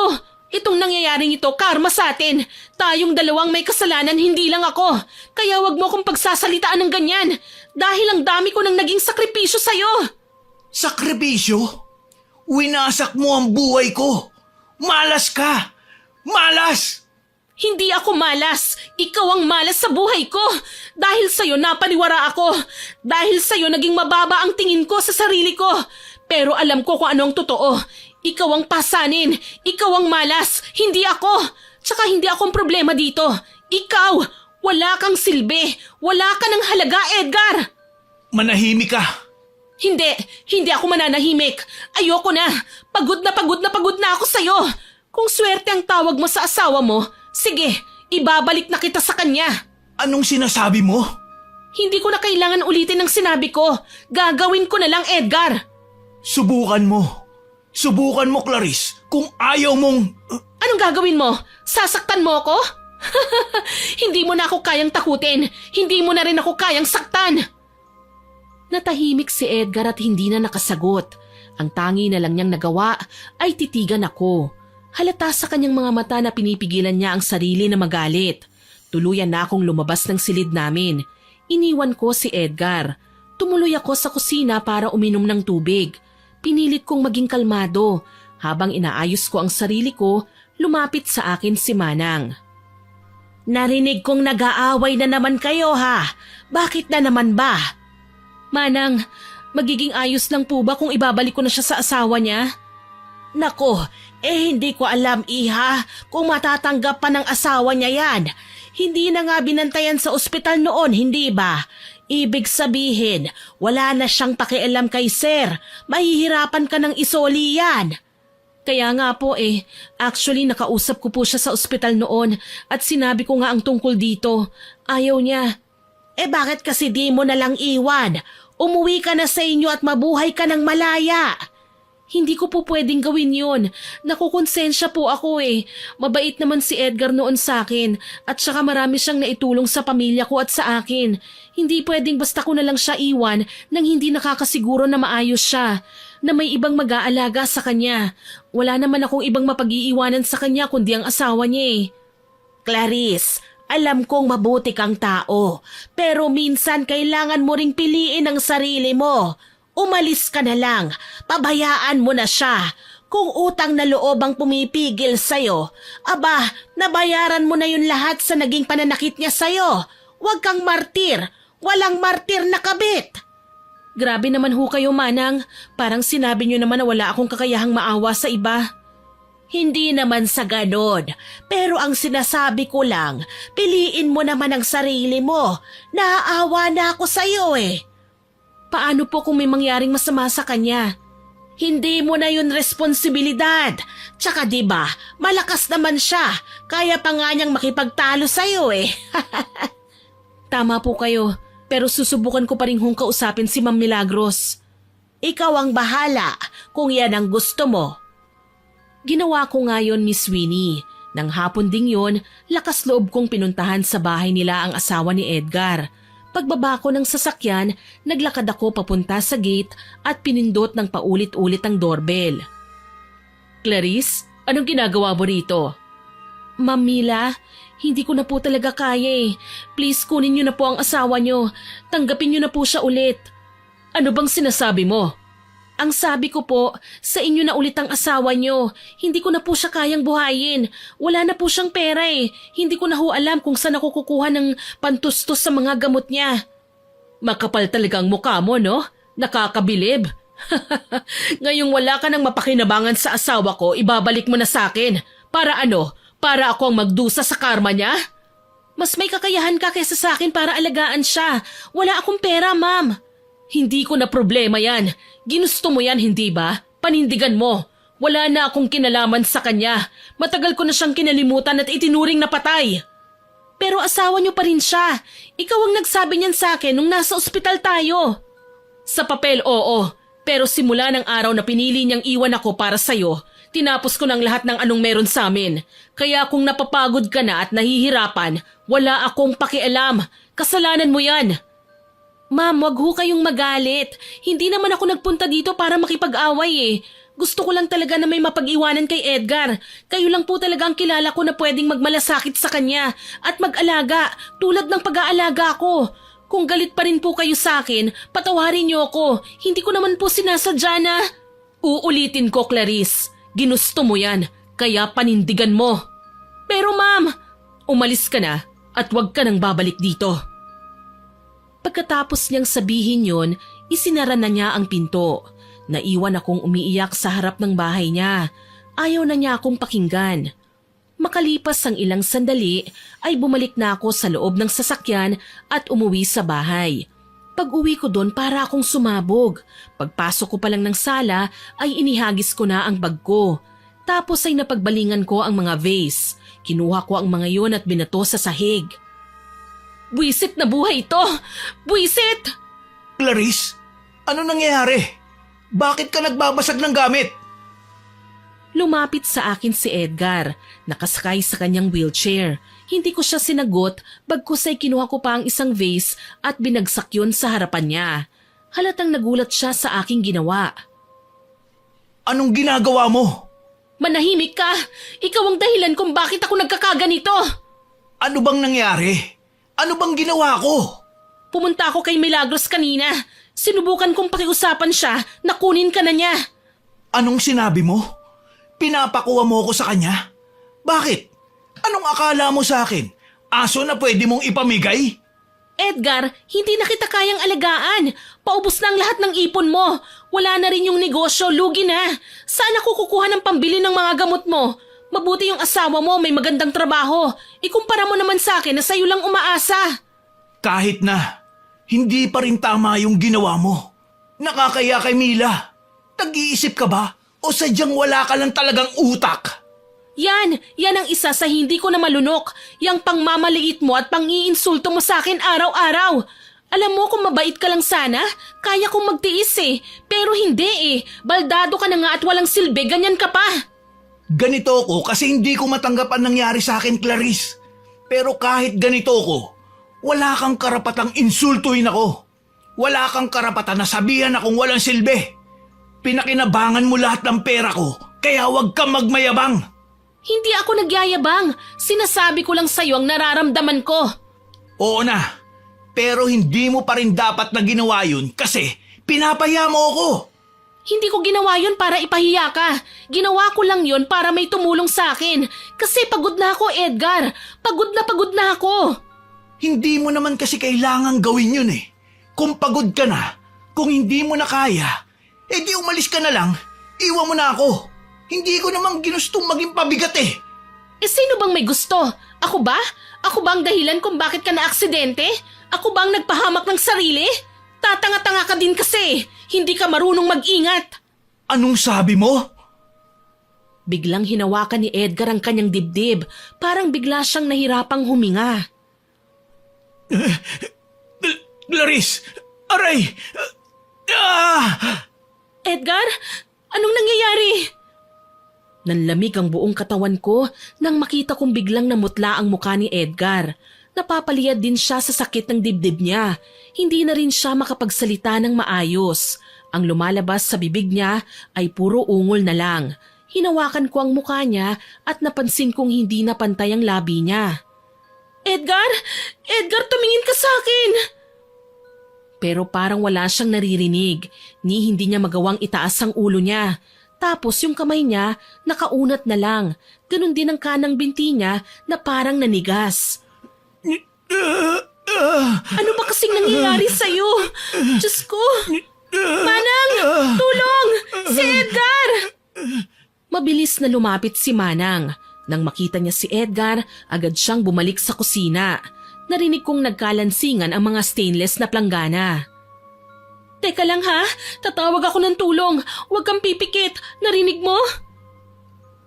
Itong nangyayaring ito, karma sa atin. Tayong dalawang may kasalanan, hindi lang ako. Kaya wag mo akong pagsasalitaan ng ganyan. Dahil ang dami ko nang naging sakripisyo sa'yo. Sakripisyo? Winasak mo ang buhay ko. Malas ka. Malas! Hindi ako malas. Ikaw ang malas sa buhay ko. Dahil sa'yo napaniwara ako. Dahil sa'yo naging mababa ang tingin ko sa sarili ko. Pero alam ko kung ano ang totoo. Ikaw ang pasanin. Ikaw ang malas. Hindi ako. Tsaka hindi akong problema dito. Ikaw, wala kang silbi. Wala ka ng halaga, Edgar. Manahimik ka. Hindi ako mananahimik. Ayoko na. Pagod na ako sa'yo. Kung swerte ang tawag mo sa asawa mo, sige, ibabalik na kita sa kanya. Anong sinasabi mo? Hindi ko na kailangan ulitin ang sinabi ko. Gagawin ko na lang, Edgar. Subukan mo. Subukan mo, Clarice. Kung ayaw mong... Anong gagawin mo? Sasaktan mo ako? Hindi mo na ako kayang takutin. Hindi mo na rin ako kayang saktan. Natahimik si Edgar at hindi na nakasagot. Ang tangi na lang niyang nagawa ay titigan ako. Halata sa kanyang mga mata na pinipigilan niya ang sarili na magalit. Tuluyan na akong lumabas ng silid namin. Iniwan ko si Edgar. Tumuloy ako sa kusina para uminom ng tubig. Pinilit kong maging kalmado. Habang inaayos ko ang sarili ko, lumapit sa akin si Manang. Narinig kong nag-aaway na naman kayo ha. Bakit na naman ba? Manang, magiging ayos lang po ba kung ibabalik ko na siya sa asawa niya? Nako, hindi ko alam iha kung matatanggap pa ng asawa niya yan. Hindi na nga binantayan sa ospital noon, hindi ba? Ibig sabihin, wala na siyang pakialam kay sir. Mahihirapan ka ng isoli yan. Kaya nga po actually nakausap ko po siya sa ospital noon at sinabi ko nga ang tungkol dito. Ayaw niya. Bakit kasi di mo na lang iwan? Umuwi ka na sa inyo at mabuhay ka ng malaya. Hindi ko po pwedeng gawin yun. Nakukonsensya po ako Mabait naman si Edgar noon sa akin at saka marami siyang naitulong sa pamilya ko at sa akin. Hindi pwedeng basta ko na lang siya iwan nang hindi nakakasiguro na maayos siya, na may ibang mag-aalaga sa kanya. Wala naman akong ibang mapag-iiwanan sa kanya kundi ang asawa niya Clarice, alam kong mabuti kang tao, pero minsan kailangan mo ring piliin ang sarili mo. Umalis ka na lang, pabayaan mo na siya. Kung utang na loob ang pumipigil sa'yo, nabayaran mo na yun lahat sa naging pananakit niya sa'yo. Huwag kang martir, walang martir na kabit. Grabe naman ho kayo, Manang. Parang sinabi niyo naman na wala akong kakayahang maawa sa iba. Hindi naman sa ganon, pero ang sinasabi ko lang, piliin mo naman ang sarili mo. Naaawa na ako sa'yo Paano po kung may mangyaring masama sa kanya? Hindi mo na yun responsibilidad. Tsaka diba, malakas naman siya. Kaya pa nga niyang makipagtalo sa'yo Tama po kayo, pero susubukan ko pa rin hong kausapin si Ma'am Milagros. Ikaw ang bahala kung yan ang gusto mo. Ginawa ko nga yun, Miss Winnie. Nang hapon ding yon, lakas loob kong pinuntahan sa bahay nila ang asawa ni Edgar. Pagbaba ko ng sasakyan, naglakad ako papunta sa gate at pinindot ng paulit-ulit ang doorbell. Clarice, anong ginagawa mo rito? Ma'am Mila, hindi ko na po talaga kaya Please kunin niyo na po ang asawa niyo. Tanggapin niyo na po siya ulit. Ano bang sinasabi mo? Ang sabi ko po, sa inyo na ulit ang asawa niyo. Hindi ko na po siya kayang buhayin. Wala na po siyang pera Hindi ko na ho alam kung saan ako kukuha ng pantustos sa mga gamot niya. Makapal talaga ang mukha mo, no? Nakakabilib. Ngayong wala ka nang mapakinabangan sa asawa ko, ibabalik mo na sa akin. Para ano? Para ako ang magdusa sa karma niya? Mas may kakayahan ka kaysa sa akin para alagaan siya. Wala akong pera, ma'am. Hindi ko na problema yan. Ginusto mo yan, hindi ba? Panindigan mo. Wala na akong kinalaman sa kanya. Matagal ko na siyang kinalimutan at itinuring na patay. Pero asawa niyo pa rin siya. Ikaw ang nagsabi niyan sa akin nung nasa ospital tayo. Sa papel, oo. Pero simula ng araw na pinili niyang iwan ako para sa'yo, tinapos ko ng lahat ng anong meron sa amin. Kaya kung napapagod ka na at nahihirapan, wala akong pakialam. Kasalanan mo yan. Ma'am, wag ho kayong magalit. Hindi naman ako nagpunta dito para makipag-away Gusto ko lang talaga na may mapag-iwanan kay Edgar. Kayo lang po talaga ang kilala ko na pwedeng magmalasakit sa kanya at mag-alaga tulad ng pag-aalaga ko. Kung galit pa rin po kayo sa akin, patawarin niyo ako. Hindi ko naman po sinasadya na... Uulitin ko, Clarice. Ginusto mo yan, kaya panindigan mo. Pero ma'am, umalis ka na at wag ka nang babalik dito. Pagkatapos niyang sabihin yon, isinara na niya ang pinto. Naiwan akong umiiyak sa harap ng bahay niya. Ayaw na niya akong pakinggan. Makalipas ang ilang sandali ay bumalik na ako sa loob ng sasakyan at umuwi sa bahay. Pag-uwi ko doon para akong sumabog. Pagpasok ko pa lang ng sala ay inihagis ko na ang bag ko. Tapos ay napagbalingan ko ang mga vase. Kinuha ko ang mga yon at binato sa sahig. Buwisit na buhay ito! Buwisit! Clarice, ano nangyayari? Bakit ka nagbabasag ng gamit? Lumapit sa akin si Edgar, nakasakay sa kanyang wheelchair. Hindi ko siya sinagot, bagkus ay kinuha ko pa ang isang vase at binagsak yun sa harapan niya. Halatang nagulat siya sa aking ginawa. Anong ginagawa mo? Manahimik ka! Ikaw ang dahilan kung bakit ako nagkakaganito! Ano bang nangyari? Ano bang ginawa ko? Pumunta ako kay Milagros kanina. Sinubukan kong pakiusapan siya na kunin ka na niya. Anong sinabi mo? Pinapakuha mo ko sa kanya? Bakit? Anong akala mo sa akin? Aso na pwede mong ipamigay? Edgar, hindi na kita kayang alagaan. Paubos na ang lahat ng ipon mo. Wala na rin yung negosyo, lugi na. Saan ako kukuha ng pambili ng mga gamot mo? Mabuti yung asawa mo, may magandang trabaho. Ikumpara mo naman sa akin na sa'yo lang umaasa. Kahit na, hindi pa rin tama yung ginawa mo. Nakakaya kay Mila. Tag-iisip ka ba? O sadyang wala ka lang talagang utak? Yan ang isa sa hindi ko na malunok. Yang pangmamaliit mo at pang-iinsulto mo sa akin araw-araw. Alam mo kung mabait ka lang sana, kaya kong magtiis eh. Pero hindi eh. Baldado ka na nga at walang silbi, ganyan ka pa. Ganito ko kasi hindi ko matanggap ang nangyari sa akin, Clarice. Pero kahit ganito ko, wala kang karapatang insultuhin ako. Wala kang karapatan na sabihan akong walang silbi. Pinakinabangan mo lahat ng pera ko, kaya huwag kang magmayabang. Hindi ako nagyayabang. Sinasabi ko lang sa'yo ang nararamdaman ko. Oo na, pero hindi mo pa rin dapat na ginawa yun kasi pinapaya mo ako. Hindi ko ginawa yun para ipahiya ka. Ginawa ko lang yun para may tumulong sa akin. Kasi pagod na ako, Edgar. Pagod na ako. Hindi mo naman kasi kailangang gawin yun eh. Kung pagod ka na, kung hindi mo na kaya, di umalis ka na lang, iwan mo na ako. Hindi ko namang ginustong maging pabigat eh. Sino bang may gusto? Ako ba? Ako ba ang dahilan kung bakit ka na-aksidente? Ako ba ang nagpahamak ng sarili? Tatanga-tanga ka din kasi. Hindi ka marunong mag-ingat. Anong sabi mo? Biglang hinawakan ni Edgar ang kanyang dibdib. Parang bigla siyang nahirapang huminga. Clarice! Aray! Edgar? Anong nangyayari? Nanlamig ang buong katawan ko nang makita kong biglang namutla ang mukha ni Edgar. Napapaliyad din siya sa sakit ng dibdib niya. Hindi na rin siya makapagsalita ng maayos. Ang lumalabas sa bibig niya ay puro ungol na lang. Hinawakan ko ang mukha niya at napansin kong hindi na pantay ang labi niya. Edgar! Edgar, tumingin ka sa akin! Pero parang wala siyang naririnig, ni hindi niya magawang itaas ang ulo niya. Tapos yung kamay niya, nakaunat na lang. Ganon din ang kanang binti niya na parang nanigas. Ano ba kasing nangyayari sa'yo? Diyos ko! Manang! Tulong! Si Edgar! Mabilis na lumapit si Manang. Nang makita niya si Edgar, agad siyang bumalik sa kusina. Narinig kong nagkalansingan ang mga stainless na planggana. Teka lang ha, tatawag ako ng tulong. Huwag kang pipikit, narinig mo?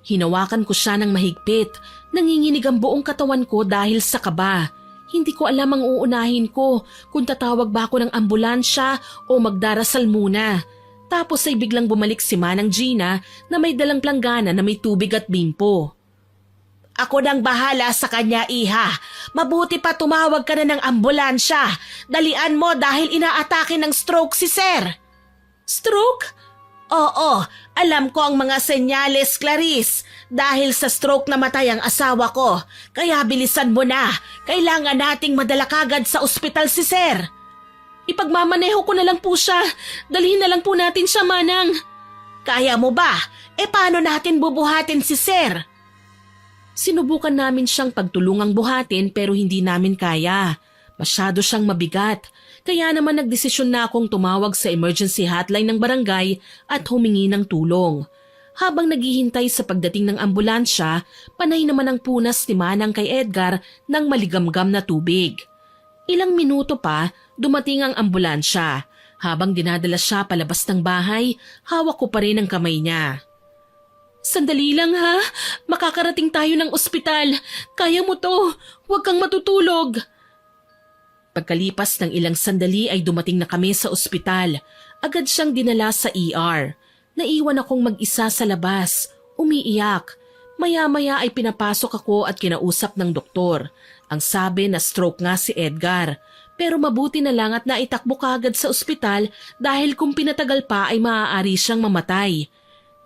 Hinawakan ko siya ng mahigpit. Nanginginig ang buong katawan ko dahil sa kaba. Hindi ko alam ang uunahin ko, kung tatawag ba ako ng ambulansya o magdarasal muna. Tapos ay biglang bumalik si Manang Gina na may dalang planggana na may tubig at bimpo. Ako nang bahala sa kanya, iha. Mabuti pa tumawag ka na ng ambulansya. Dalian mo dahil inaatake ng stroke si Sir. Stroke? Oo, alam ko ang mga senyales, Clarice. Dahil sa stroke namatay ang asawa ko. Kaya bilisan mo na. Kailangan nating madala kagad sa ospital si Sir. Ipagmamaneho ko na lang po siya. Dalhin na lang po natin siya, Manang. Kaya mo ba? Paano natin bubuhatin si Sir? Sinubukan namin siyang pagtulungang buhatin pero hindi namin kaya. Masyado siyang mabigat. Kaya naman nagdesisyon na akong tumawag sa emergency hotline ng barangay at humingi ng tulong. Habang naghihintay sa pagdating ng ambulansya, panay naman ang punas ni Manang kay Edgar ng maligamgam na tubig. Ilang minuto pa, dumating ang ambulansya. Habang dinadala siya palabas ng bahay, hawak ko pa rin ang kamay niya. Sandali lang ha, makakarating tayo ng ospital. Kaya mo to, huwag kang matutulog. Pagkalipas ng ilang sandali ay dumating na kami sa ospital. Agad siyang dinala sa ER. Naiwan akong mag-isa sa labas, umiiyak. Maya-maya ay pinapasok ako at kinausap ng doktor. Ang sabi na stroke nga si Edgar. Pero mabuti na lang at naitakbo kaagad sa ospital dahil kung pinatagal pa ay maaari siyang mamatay.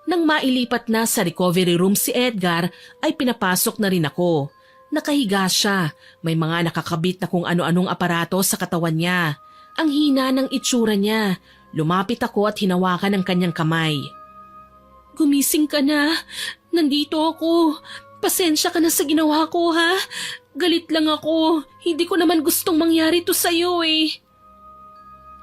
Nang mailipat na sa recovery room si Edgar ay pinapasok na rin ako. Nakahiga siya, may mga nakakabit na kung ano-anong aparato sa katawan niya. Ang hina ng itsura niya. Lumapit ako at hinawakan ang kanyang kamay. Gumising ka na. Nandito ako. Pasensya ka na sa ginawa ko ha. Galit lang ako. Hindi ko naman gustong mangyari to sa'yo eh.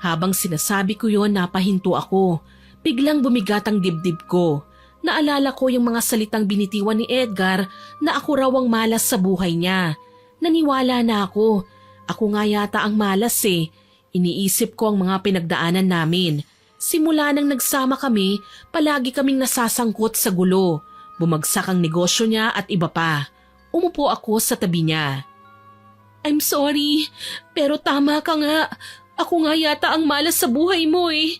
Habang sinasabi ko yon, napahinto ako. Biglang bumigat ang dibdib ko. Naalala ko yung mga salitang binitiwan ni Edgar na ako raw ang malas sa buhay niya. Naniwala na ako. Ako nga yata ang malas eh. Iniisip ko ang mga pinagdaanan namin. Simula nang nagsama kami, palagi kaming nasasangkot sa gulo. Bumagsak ang negosyo niya at iba pa. Umupo ako sa tabi niya. I'm sorry, pero tama ka nga. Ako nga yata ang malas sa buhay mo eh.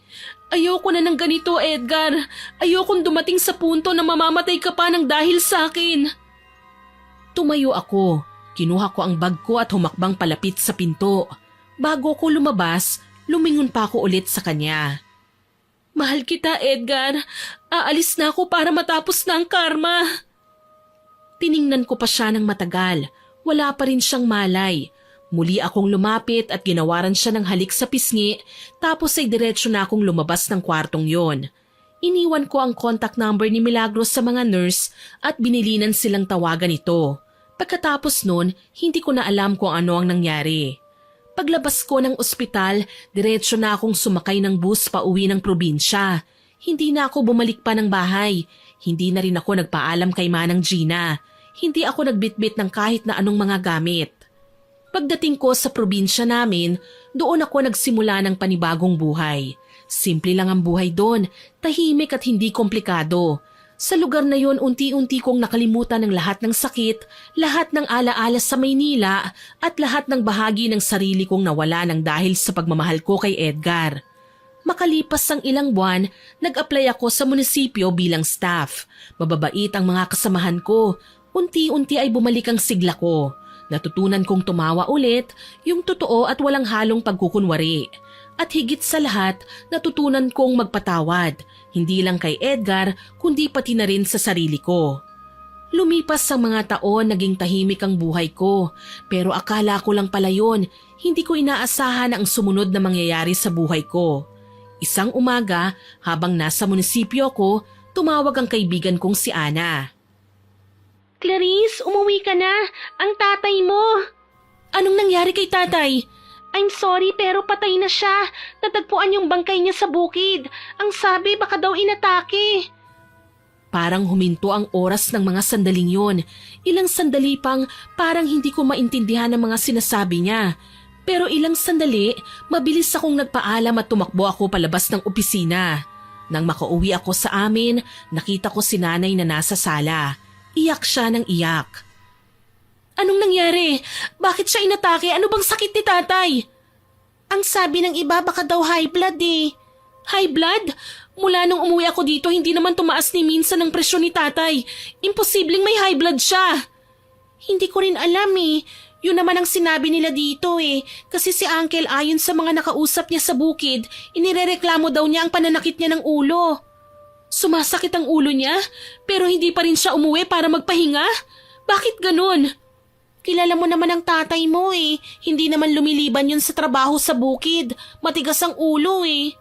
Ayoko na ng ganito, Edgar. Ayokong dumating sa punto na mamamatay ka pa ng dahil sa akin. Tumayo ako. Kinuha ko ang bag ko at humakbang palapit sa pinto. Bago ko lumabas, lumingon pa ako ulit sa kanya. Mahal kita, Edgar. Aalis na ako para matapos na ang karma. Tiningnan ko pa siya ng matagal. Wala pa rin siyang malay. Muli akong lumapit at ginawaran siya ng halik sa pisngi, tapos ay diretsyo na akong lumabas ng kwartong yon. Iniwan ko ang contact number ni Milagros sa mga nurse at binilinan silang tawagan ito. Pagkatapos nun, hindi ko na alam kung ano ang nangyari. Paglabas ko ng ospital, diretsyo na akong sumakay ng bus pa uwi ng probinsya. Hindi na ako bumalik pa ng bahay. Hindi na rin ako nagpaalam kay Manang Gina. Hindi ako nagbitbit ng kahit na anong mga gamit. Pagdating ko sa probinsya namin, doon ako nagsimula ng panibagong buhay. Simple lang ang buhay doon, tahimik at hindi komplikado. Sa lugar na yon, unti-unti kong nakalimutan ng lahat ng sakit, lahat ng alaala sa Maynila at lahat ng bahagi ng sarili kong nawala ng dahil sa pagmamahal ko kay Edgar. Makalipas ang ilang buwan, nag-apply ako sa munisipyo bilang staff. Mababait ang mga kasamahan ko. Unti-unti ay bumalik ang sigla ko. Natutunan kong tumawa ulit, yung totoo at walang halong pagkukunwari. At higit sa lahat, natutunan kong magpatawad. Hindi lang kay Edgar, kundi pati na rin sa sarili ko. Lumipas ang mga taon, naging tahimik ang buhay ko. Pero akala ko lang pala yun, hindi ko inaasahan ang sumunod na mangyayari sa buhay ko. Isang umaga, habang nasa munisipyo ko, tumawag ang kaibigan kong si Ana. Clarice, umuwi ka na. Ang tatay mo. Anong nangyari kay tatay? I'm sorry pero patay na siya. Natagpuan yung bangkay niya sa bukid. Ang sabi baka daw inatake. Parang huminto ang oras ng mga sandaling yon. Ilang sandali pang parang hindi ko maintindihan ang mga sinasabi niya. Pero ilang sandali, mabilis akong nagpaalam at tumakbo ako palabas ng opisina. Nang makauwi ako sa amin, nakita ko si nanay na nasa sala. Iyak siya ng iyak. Anong nangyari? Bakit siya inatake? Ano bang sakit ni tatay? Ang sabi ng iba baka daw high blood eh. High blood? Mula nung umuwi ako dito, hindi naman tumaas ni minsan ang presyon ni tatay. Imposibleng may high blood siya. Hindi ko rin alam eh. Yun naman ang sinabi nila dito eh. Kasi si Uncle ayon sa mga nakausap niya sa bukid, inirereklamo daw niya ang pananakit niya ng ulo. Sumasakit ang ulo niya, pero hindi pa rin siya umuwi para magpahinga? Bakit ganun? Kilala mo naman ang tatay mo eh. Hindi naman lumiliban yun sa trabaho sa bukid. Matigas ang ulo eh.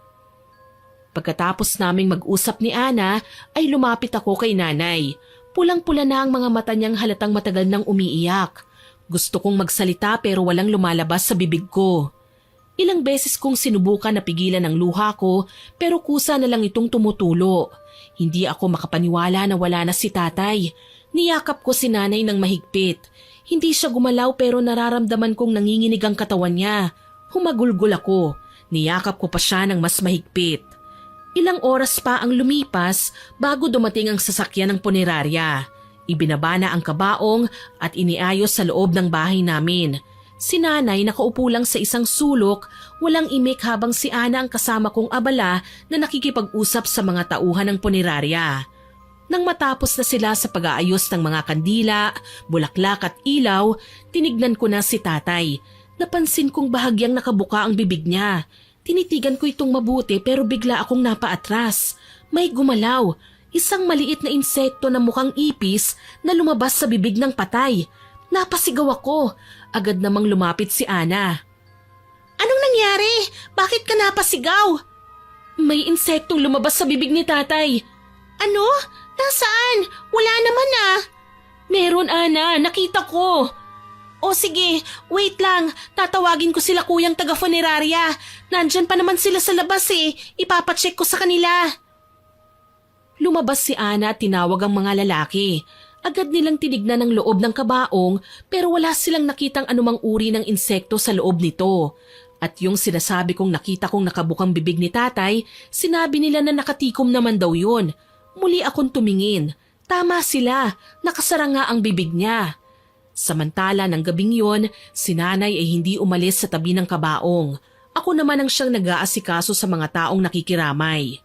Pagkatapos naming mag-usap ni Ana, ay lumapit ako kay nanay. Pulang-pula na ang mga mata niyang halatang matagal nang umiiyak. Gusto kong magsalita pero walang lumalabas sa bibig ko. Ilang beses kong sinubukan na pigilan ang luha ko pero kusa na lang itong tumutulo. Hindi ako makapaniwala na wala na si tatay. Niyakap ko si nanay ng mahigpit. Hindi siya gumalaw pero nararamdaman kong nanginginig ang katawan niya. Humagulgol ako. Niyakap ko pa siya ng mas mahigpit. Ilang oras pa ang lumipas bago dumating ang sasakyan ng punerarya. Ibinaba na ang kabaong at iniayos sa loob ng bahay namin. Si nanay nakaupo lang sa isang sulok, walang imik habang si Ana ang kasama kong abala na nakikipag-usap sa mga tauhan ng punerarya. Nang matapos na sila sa pag-aayos ng mga kandila, bulaklak at ilaw, tinignan ko na si tatay. Napansin kong bahagyang nakabuka ang bibig niya. Tinitigan ko itong mabuti pero bigla akong napaatras. May gumalaw, isang maliit na insekto na mukhang ipis na lumabas sa bibig ng patay. Napasigaw ako. Agad namang lumapit si Ana. Anong nangyari? Bakit ka napasigaw? May insektong lumabas sa bibig ni tatay. Ano? Nasaan? Wala naman ah. Meron, Ana. Nakita ko. O sige, wait lang. Tatawagin ko sila kuyang taga-funerarya. Nandyan pa naman sila sa labas eh. Ipapacheck ko sa kanila. Lumabas si Ana at tinawag ang mga lalaki. Agad nilang tinignan ang loob ng kabaong pero wala silang nakitang anumang uri ng insekto sa loob nito. At yung sinasabi kong nakita kong nakabukang bibig ni tatay, sinabi nila na nakatikom naman daw yun. Muli akong tumingin. Tama sila, nakasara nga ang bibig niya. Samantala ng gabing yon, si nanay ay hindi umalis sa tabi ng kabaong. Ako naman ang siyang nag-aasikaso sa mga taong nakikiramay.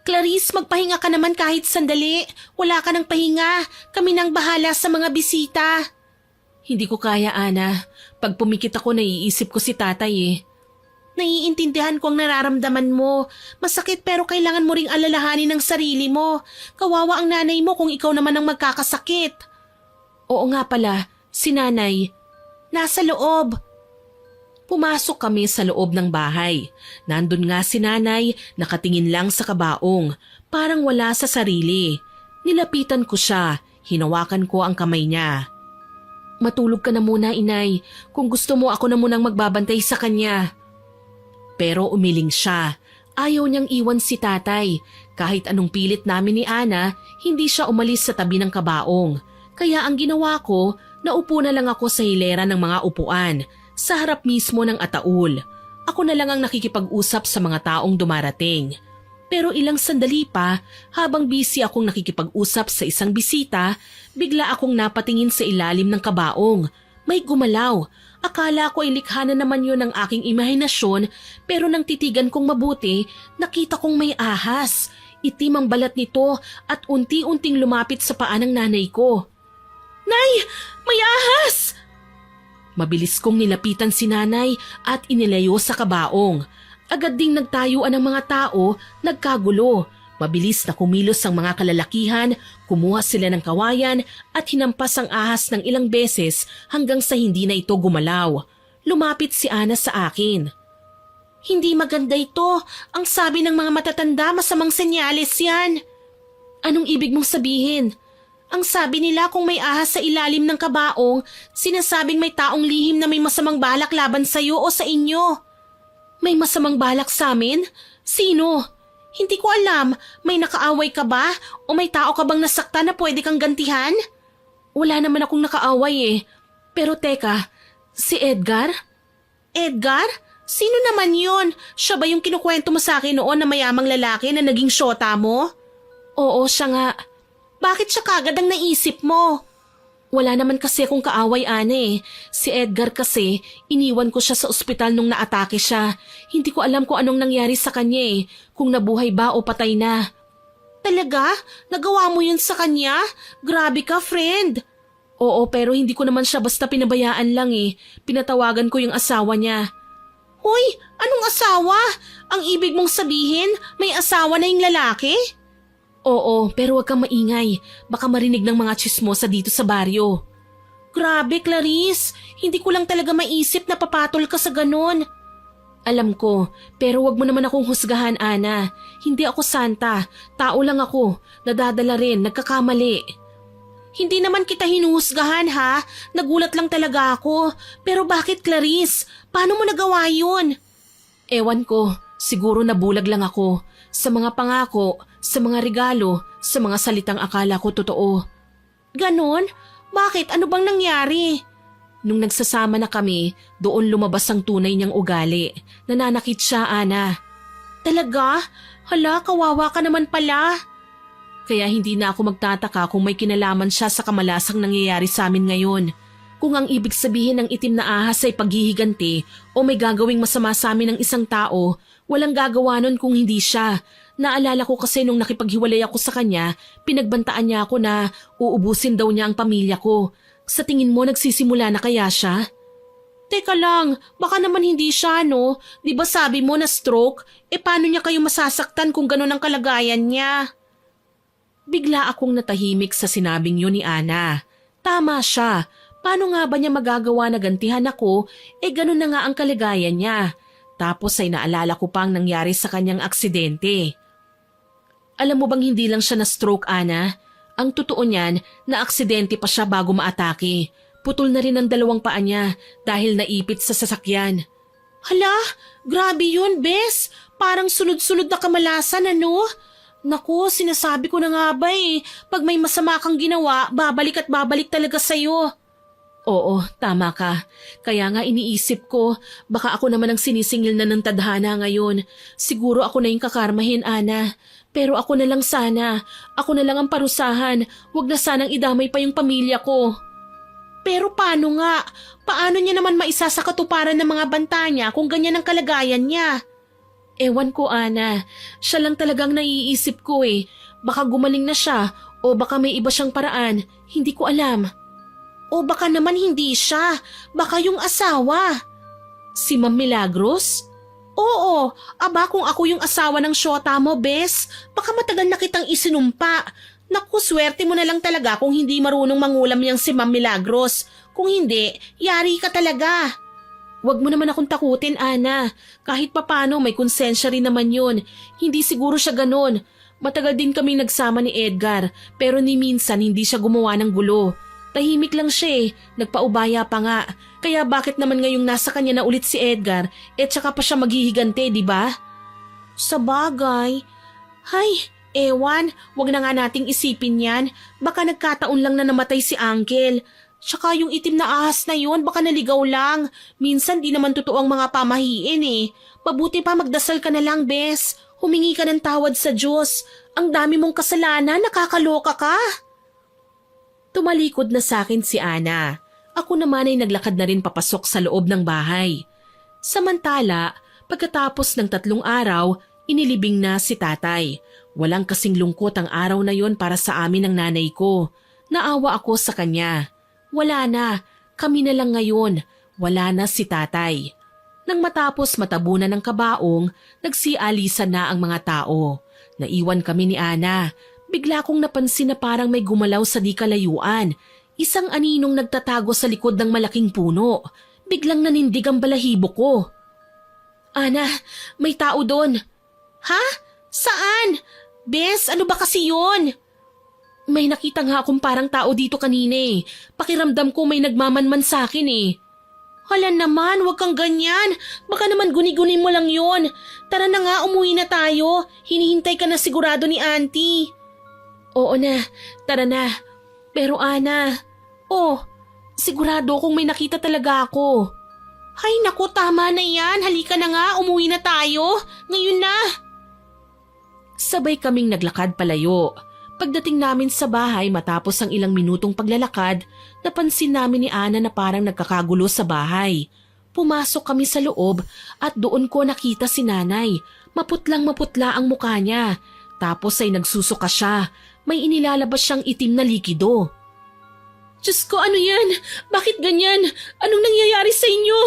Clarice, magpahinga ka naman kahit sandali. Wala ka ng pahinga. Kami nang bahala sa mga bisita. Hindi ko kaya, Ana. Pag pumikit ako, naiisip ko si tatay eh. Naiintindihan ko ang nararamdaman mo. Masakit pero kailangan mo ring alalahanin ang sarili mo. Kawawa ang nanay mo kung ikaw naman ang magkakasakit. Oo nga pala, si nanay. Nasa loob. Pumasok kami sa loob ng bahay. Nandun nga si nanay, nakatingin lang sa kabaong. Parang wala sa sarili. Nilapitan ko siya, hinawakan ko ang kamay niya. Matulog ka na muna, inay. Kung gusto mo ako na munang magbabantay sa kanya. Pero umiling siya. Ayaw niyang iwan si tatay. Kahit anong pilit namin ni Ana, hindi siya umalis sa tabi ng kabaong. Kaya ang ginawa ko, naupo na lang ako sa hilera ng mga upuan. Sa harap mismo ng ataul. Ako na lang ang nakikipag-usap sa mga taong dumarating. Pero ilang sandali pa, habang busy akong nakikipag-usap sa isang bisita, bigla akong napatingin sa ilalim ng kabaong. May gumalaw. Akala ko ay likha na naman yun ng aking imahinasyon, pero nang titigan kong mabuti, nakita kong may ahas. Itim ang balat nito at unti-unting lumapit sa paa ng nanay ko. Nay! May ahas! Mabilis kong nilapitan si nanay at inilayo sa kabaong. Agad ding nagtayuan ang mga tao, nagkagulo. Mabilis na kumilos ang mga kalalakihan, kumuha sila ng kawayan at hinampas ang ahas ng ilang beses hanggang sa hindi na ito gumalaw. Lumapit si Ana sa akin. Hindi maganda ito. Ang sabi ng mga matatanda, masamang senyales yan. Anong ibig mong sabihin? Ang sabi nila kung may ahas sa ilalim ng kabaong, sinasabing may taong lihim na may masamang balak laban sa'yo o sa inyo. May masamang balak sa amin? Sino? Hindi ko alam. May nakaaway ka ba? O may tao ka bang nasaktan na pwede kang gantihan? Wala naman akong nakaaway eh. Pero teka, si Edgar? Edgar? Sino naman yon? Siya ba yung kinukwento mo sa akin noon na mayamang lalaki na naging syota mo? Oo, siya nga. Bakit siya kagad ang naisip mo? Wala naman kasi akong kaaway, Ana eh. Si Edgar kasi, iniwan ko siya sa ospital nung naatake siya. Hindi ko alam kung anong nangyari sa kanya eh, kung nabuhay ba o patay na. Talaga? Nagawa mo yun sa kanya? Grabe ka, friend. Oo, pero hindi ko naman siya basta pinabayaan lang eh. Pinatawagan ko yung asawa niya. Hoy, anong asawa? Ang ibig mong sabihin, may asawa na yung lalaki? Oo, pero huwag kang maingay. Baka marinig ng mga tsismosa dito sa baryo. Grabe, Clarice. Hindi ko lang talaga maisip na papatol ka sa ganon. Alam ko, pero wag mo naman akong husgahan, Ana. Hindi ako santa. Tao lang ako. Nadadala rin, nagkakamali. Hindi naman kita hinuhusgahan ha. Nagulat lang talaga ako. Pero bakit Clarice? Paano mo nagawa yun? Ewan ko, siguro nabulag lang ako. Sa mga pangako, sa mga regalo, sa mga salitang akala ko totoo. Ganon? Bakit? Ano bang nangyari? Nung nagsasama na kami, doon lumabas ang tunay niyang ugali. Nananakit siya, Ana. Talaga? Hala, kawawa ka naman pala. Kaya hindi na ako magtataka kung may kinalaman siya sa kamalasang nangyayari sa amin ngayon. Kung ang ibig sabihin ng itim na ahas ay paghihiganti o may gagawing masama sa amin ng isang tao, walang gagawa nun kung hindi siya. Naalala ko kasi nung nakipaghiwalay ako sa kanya, pinagbantaan niya ako na uubusin daw niya ang pamilya ko. Sa tingin mo nagsisimula na kaya siya? Teka lang, baka naman hindi siya no? Di ba sabi mo na stroke? Paano niya kayo masasaktan kung gano'n ang kalagayan niya? Bigla akong natahimik sa sinabing yun ni Ana. Tama siya. Paano nga ba niya magagawa na gantihan ako? Ganun na nga ang kalagayan niya. Tapos ay naalala ko pang nangyari sa kanyang aksidente. Alam mo bang hindi lang siya na-stroke, Ana? Ang totoo niyan, na-aksidente pa siya bago maatake. Putol na rin ang dalawang paa niya dahil naipit sa sasakyan. Hala, grabe yun, Bes. Parang sunod-sunod na kamalasan, ano? Naku, sinasabi ko na nga ba pag may masama kang ginawa, babalik at babalik talaga sa'yo. Oo, tama ka. Kaya nga iniisip ko, baka ako naman ang sinisingil na ng tadhana ngayon. Siguro ako na yung kakarmahin, Ana. Pero ako na lang sana. Ako na lang ang parusahan. Huwag na sanang idamay pa yung pamilya ko. Pero paano nga? Paano niya naman maisa sa katuparan ng mga banta niya kung ganyan ang kalagayan niya? Ewan ko, Ana. Siya lang talagang naiisip ko Baka gumaling na siya o baka may iba siyang paraan. Hindi ko alam. O baka naman hindi siya. Baka yung asawa. Si Ma'am Milagros? Oo. Aba kung ako yung asawa ng syota mo, Bes. Baka matagal na kitang isinumpa. Naku, swerte mo na lang talaga kung hindi marunong mangulam yang si Ma'am Milagros. Kung hindi, yari ka talaga. Huwag mo naman akong takutin, Ana. Kahit papano may konsensya rin naman yun. Hindi siguro siya ganon. Matagal din kaming nagsama ni Edgar, pero ni minsan hindi siya gumawa ng gulo. Tahimik lang siya nagpaubaya pa nga. Kaya bakit naman ngayong nasa kanya na ulit si Edgar, tsaka pa siya maghihigante, di ba? Sa bagay. Hay, ewan, wag na nga nating isipin yan. Baka nagkataon lang na namatay si Uncle. Tsaka yung itim na ahas na yun, baka naligaw lang. Minsan di naman totoo ang mga pamahiin Mabuti pa magdasal ka na lang, Bes. Humingi ka ng tawad sa Diyos. Ang dami mong kasalanan, nakakaloka ka. Tumalikod na sa akin si Ana. Ako naman ay naglakad na rin papasok sa loob ng bahay. Samantala, pagkatapos ng 3 araw, inilibing na si tatay. Walang kasing lungkot ang araw na yon para sa amin ng nanay ko. Naawa ako sa kanya. Wala na, kami na lang ngayon. Wala na si tatay. Nang matapos matabunan ng kabaong, nagsialisan na ang mga tao. Naiwan kami ni Ana. Bigla kong napansin na parang may gumalaw sa di kalayuan. Isang aninong nagtatago sa likod ng malaking puno. Biglang nanindig ang balahibo ko. Ana, may tao doon. Ha? Saan? Bes, ano ba kasi yun? May nakita nga akong parang tao dito kanina Pakiramdam ko may nagmamanman sa akin Hala naman, wag kang ganyan. Baka naman guni-guni mo lang yon. Tara na nga, umuwi na tayo. Hinihintay ka na sigurado ni Auntie. Oo na, tara na. Pero Ana, sigurado kung may nakita talaga ako. Hay naku, tama na yan. Halika na nga, umuwi na tayo. Ngayon na. Sabay kaming naglakad palayo. Pagdating namin sa bahay matapos ang ilang minutong paglalakad, napansin namin ni Ana na parang nagkakagulo sa bahay. Pumasok kami sa loob at doon ko nakita si nanay. Maputlang-maputla ang mukha niya. Tapos ay nagsusuka siya. May inilalabas siyang itim na likido. Diyos ko, ano yan? Bakit ganyan? Anong nangyayari sa inyo?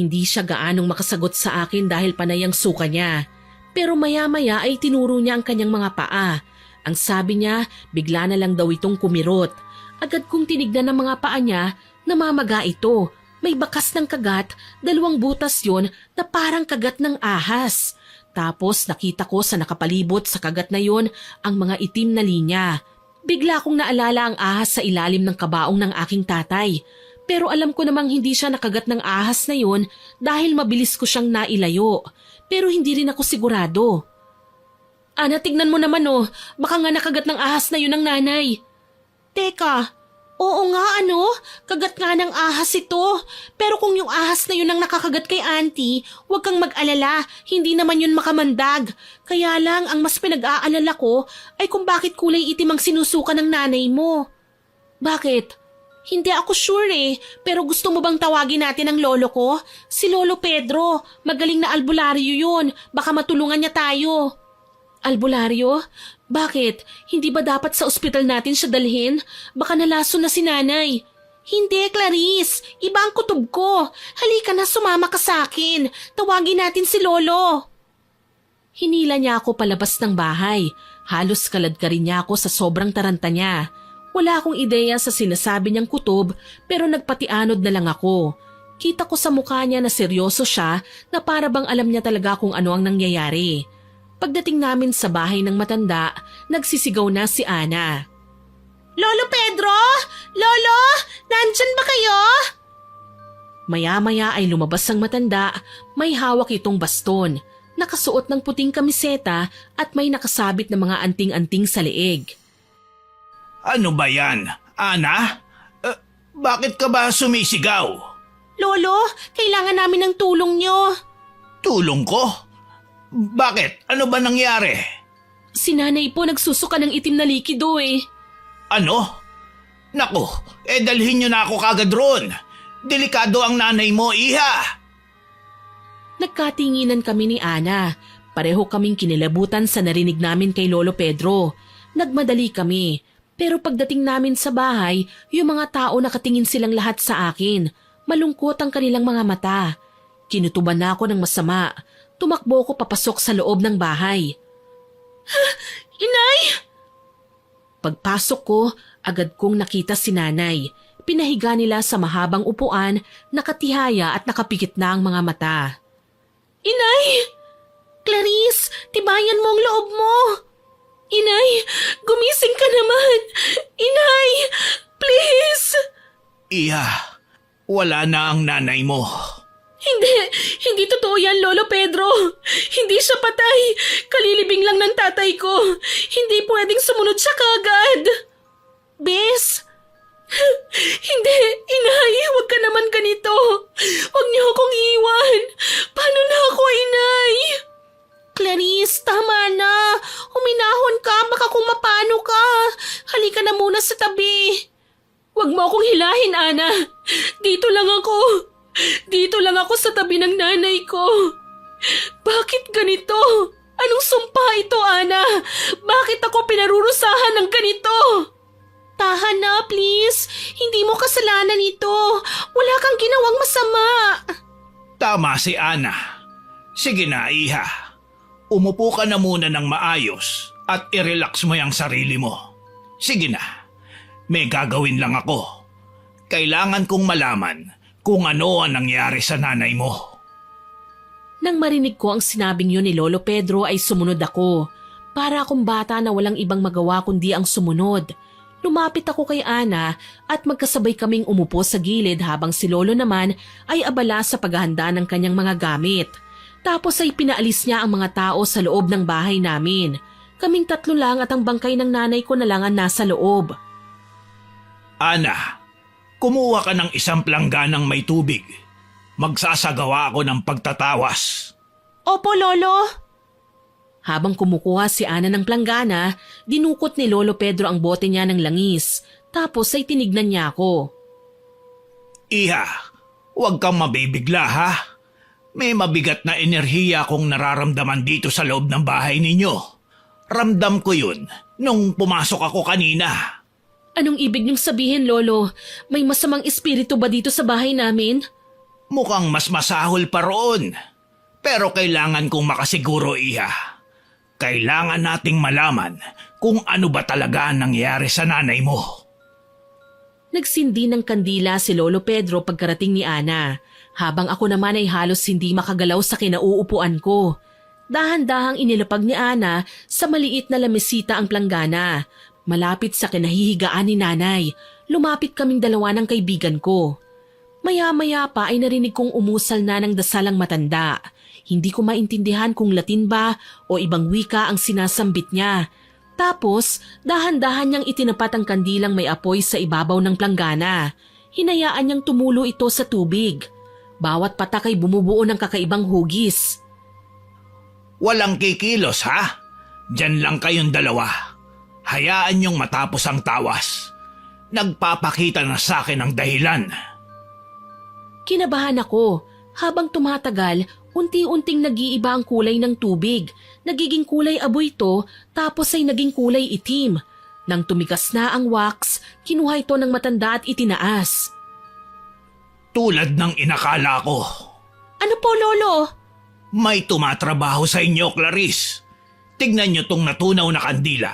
Hindi siya gaanong makasagot sa akin dahil panay ang suka niya. Pero maya-maya ay tinuro niya ang kanyang mga paa. Ang sabi niya, bigla na lang daw itong kumirot. Agad kong tinignan ang mga paa niya, namamaga ito. May bakas ng kagat, 2 butas yon na parang kagat ng ahas. Tapos nakita ko sa nakapalibot sa kagat na yon ang mga itim na linya. Bigla kong naalala ang ahas sa ilalim ng kabaong ng aking tatay. Pero alam ko namang hindi siya nakagat ng ahas na yun dahil mabilis ko siyang nailayo. Pero hindi rin ako sigurado. Ana, tignan mo naman oh. Baka nga nakagat ng ahas na yun ng nanay. Teka, oo nga ano, kagat nga ng ahas ito. Pero kung yung ahas na yun ang nakakagat kay auntie, huwag kang mag-alala, hindi naman yun makamandag. Kaya lang, ang mas pinag-aalala ko ay kung bakit kulay itim ang sinusuka ng nanay mo. Bakit? Hindi ako sure pero gusto mo bang tawagin natin ang lolo ko? Si Lolo Pedro, magaling na albularyo yun, baka matulungan niya tayo. Albularyo? Bakit? Hindi ba dapat sa ospital natin siya dalhin? Baka nalaso na si nanay. Hindi, Clarice. Iba ang kutob ko. Halika na, sumama ka sa akin. Tawagin natin si Lolo. Hinila niya ako palabas ng bahay. Halos kaladkarin niya ako sa sobrang taranta niya. Wala akong ideya sa sinasabi niyang kutob pero nagpatianod na lang ako. Kita ko sa mukha niya na seryoso siya na para bang alam niya talaga kung ano ang nangyayari. Pagdating namin sa bahay ng matanda, nagsisigaw na si Ana. Lolo Pedro! Lolo! Nandyan ba kayo? Maya-maya ay lumabas ang matanda, may hawak itong baston, nakasuot ng puting kamiseta at may nakasabit na mga anting-anting sa leeg. Ano ba yan, Ana? Bakit ka ba sumisigaw? Lolo, kailangan namin ng tulong niyo. Tulong ko? Bakit? Ano ba nangyari? Si nanay po nagsusuka ng itim na likido Ano? Naku, dalhin niyo na ako kagad roon. Delikado ang nanay mo, iha. Nagkatinginan kami ni Ana. Pareho kaming kinilabutan sa narinig namin kay Lolo Pedro. Nagmadali kami. Pero pagdating namin sa bahay, yung mga tao nakatingin silang lahat sa akin. Malungkot ang kanilang mga mata. Kinutuban na ako ng masama. Tumakbo ko papasok sa loob ng bahay. Inay! Pagpasok ko, agad kong nakita si nanay. Pinahiga nila sa mahabang upuan, nakatihaya at nakapikit na ang mga mata. Inay! Clarice, tibayan mo ang loob mo! Inay, gumising ka naman! Inay, please! Iha, wala na ang nanay mo. Hindi totoo yan, Lolo Pedro. Hindi siya patay. Kalilibing lang ng tatay ko. Hindi pwedeng sumunod siya kagad. Bes? Hindi, inay, huwag ka naman ganito. Huwag niyo akong iwan. Paano na ako, inay? Clarice, tama na. Huminahon ka, baka kung mapano ka. Halika na muna sa tabi. Huwag mo akong hilahin, Ana. Dito lang ako. Dito lang ako sa tabi ng nanay ko. Bakit ganito? Anong sumpa ito, Ana? Bakit ako pinarurusahan ng ganito? Tahan na, please. Hindi mo kasalanan ito. Wala kang ginawang masama. Tama si Ana. Sige na, iha. Umupo ka na muna ng maayos at i-relax mo yung sarili mo. Sige na. May gagawin lang ako. Kailangan kong malaman kung ano ang nangyari sa nanay mo. Nang marinig ko ang sinabing yun ni Lolo Pedro ay sumunod ako. Para akong bata na walang ibang magawa kundi ang sumunod. Lumapit ako kay Ana at magkasabay kaming umupo sa gilid habang si Lolo naman ay abala sa paghahanda ng kanyang mga gamit. Tapos ay pinaalis niya ang mga tao sa loob ng bahay namin. Kaming tatlo lang at ang bangkay ng nanay ko na lang ang nasa loob. Ana, kumuha ka ng isang plangganang may tubig. Magsasagawa ako ng pagtatawas. Opo, Lolo. Habang kumukuha si Ana ng planggana, dinukot ni Lolo Pedro ang bote niya ng langis. Tapos ay tinignan niya ako. Iha, huwag kang mabibigla ha. May mabigat na enerhiya kong nararamdaman dito sa loob ng bahay ninyo. Ramdam ko yun nung pumasok ako kanina. Anong ibig niyong sabihin, Lolo? May masamang espiritu ba dito sa bahay namin? Mukhang mas masahol pa roon. Pero kailangan kong makasiguro, iha. Kailangan nating malaman kung ano ba talaga ang nangyari sa nanay mo. Nagsindi ng kandila si Lolo Pedro pagkarating ni Ana, habang ako naman ay halos hindi makagalaw sa kinauupuan ko. Dahan-dahang inilapag ni Ana sa maliit na lamesita ang planggana. Malapit sa kinahihigaan ni nanay, lumapit kaming dalawa ng kaibigan ko. Maya-maya pa ay narinig kong umusal na ng dasal ang matanda. Hindi ko maintindihan kung Latin ba o ibang wika ang sinasambit niya. Tapos, dahan-dahan niyang itinapat ang kandilang may apoy sa ibabaw ng planggana. Hinayaan niyang tumulo ito sa tubig. Bawat patak ay bumubuo ng kakaibang hugis. Walang kikilos ha? Diyan lang kayong dalawa. Hayaan niyong matapos ang tawas. Nagpapakita na sa akin ang dahilan. Kinabahan ako. Habang tumatagal, unti-unting nag-iiba ang kulay ng tubig. Nagiging kulay aboy ito, tapos ay naging kulay itim. Nang tumigas na ang wax, kinuha ito ng matanda at itinaas. Tulad ng inakala ko. Ano po, Lolo? May tumatrabaho sa inyo, Clarice. Tignan niyo tong natunaw na kandila.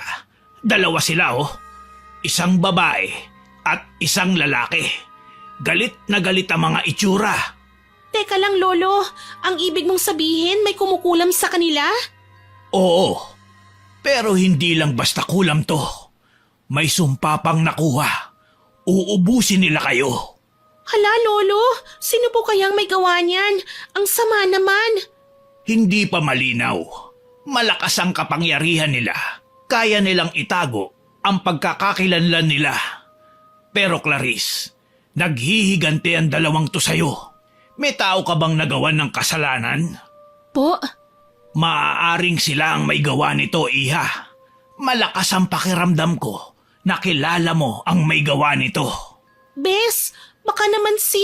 Dalawa sila Isang babae at isang lalaki. Galit na galit ang mga itsura. Teka lang, Lolo. Ang ibig mong sabihin may kumukulam sa kanila? Oo, pero hindi lang basta kulam to. May sumpa pang nakuha. Uubusin nila kayo. Hala, Lolo. Sino po kayang may gawa niyan? Ang sama naman. Hindi pa malinaw. Malakas ang kapangyarihan nila. Kaya nilang itago ang pagkakakilanlan nila. Pero Clarice, naghihiganti ang dalawang to sa'yo. May tao ka bang nagawan ng kasalanan? Po? Maaaring sila ang may gawa nito, Iha. Malakas ang pakiramdam ko na kilala mo ang may gawa nito. Bes, baka naman si...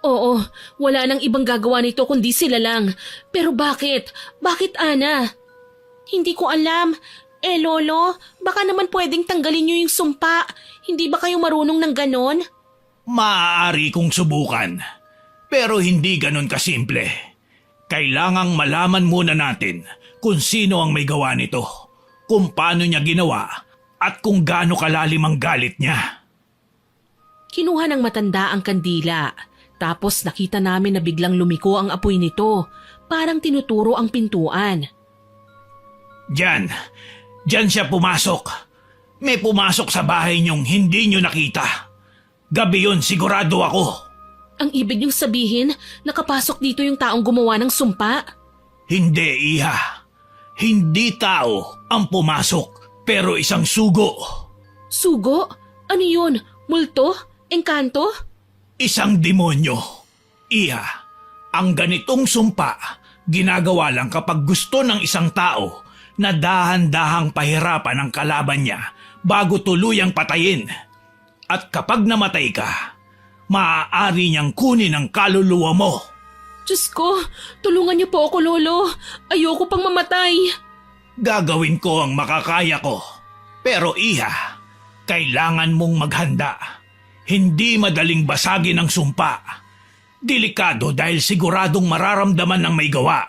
Oo, wala nang ibang gagawa nito kundi sila lang. Pero bakit? Bakit, Ana? Hindi ko alam. Lolo, baka naman pwedeng tanggalin niyo yung sumpa. Hindi ba kayo marunong ng ganon? Maaari kong subukan. Pero hindi ganon kasimple. Kailangang malaman muna natin kung sino ang may gawa nito, kung paano niya ginawa, at kung gaano kalalim ang galit niya. Kinuha ng matanda ang kandila. Tapos nakita namin na biglang lumiko ang apoy nito. Parang tinuturo ang pintuan. Diyan siya pumasok. May pumasok sa bahay niyong hindi niyo nakita. Gabi yun, sigurado ako. Ang ibig niyong sabihin, nakapasok dito yung taong gumawa ng sumpa? Hindi, Iha. Hindi tao ang pumasok, pero isang sugo. Sugo? Ano yun? Multo? Engkanto? Isang demonyo. Iha, ang ganitong sumpa, ginagawa lang kapag gusto ng isang tao na dahan-dahang pahirapan ang kalaban niya bago tuluyang patayin. At kapag namatay ka, maaari niyang kunin ang kaluluwa mo. Diyos ko, tulungan niyo po ako, Lolo. Ayoko pang mamatay. Gagawin ko ang makakaya ko. Pero Iha, kailangan mong maghanda. Hindi madaling basagin ang sumpa. Delikado dahil siguradong mararamdaman ng may gawa.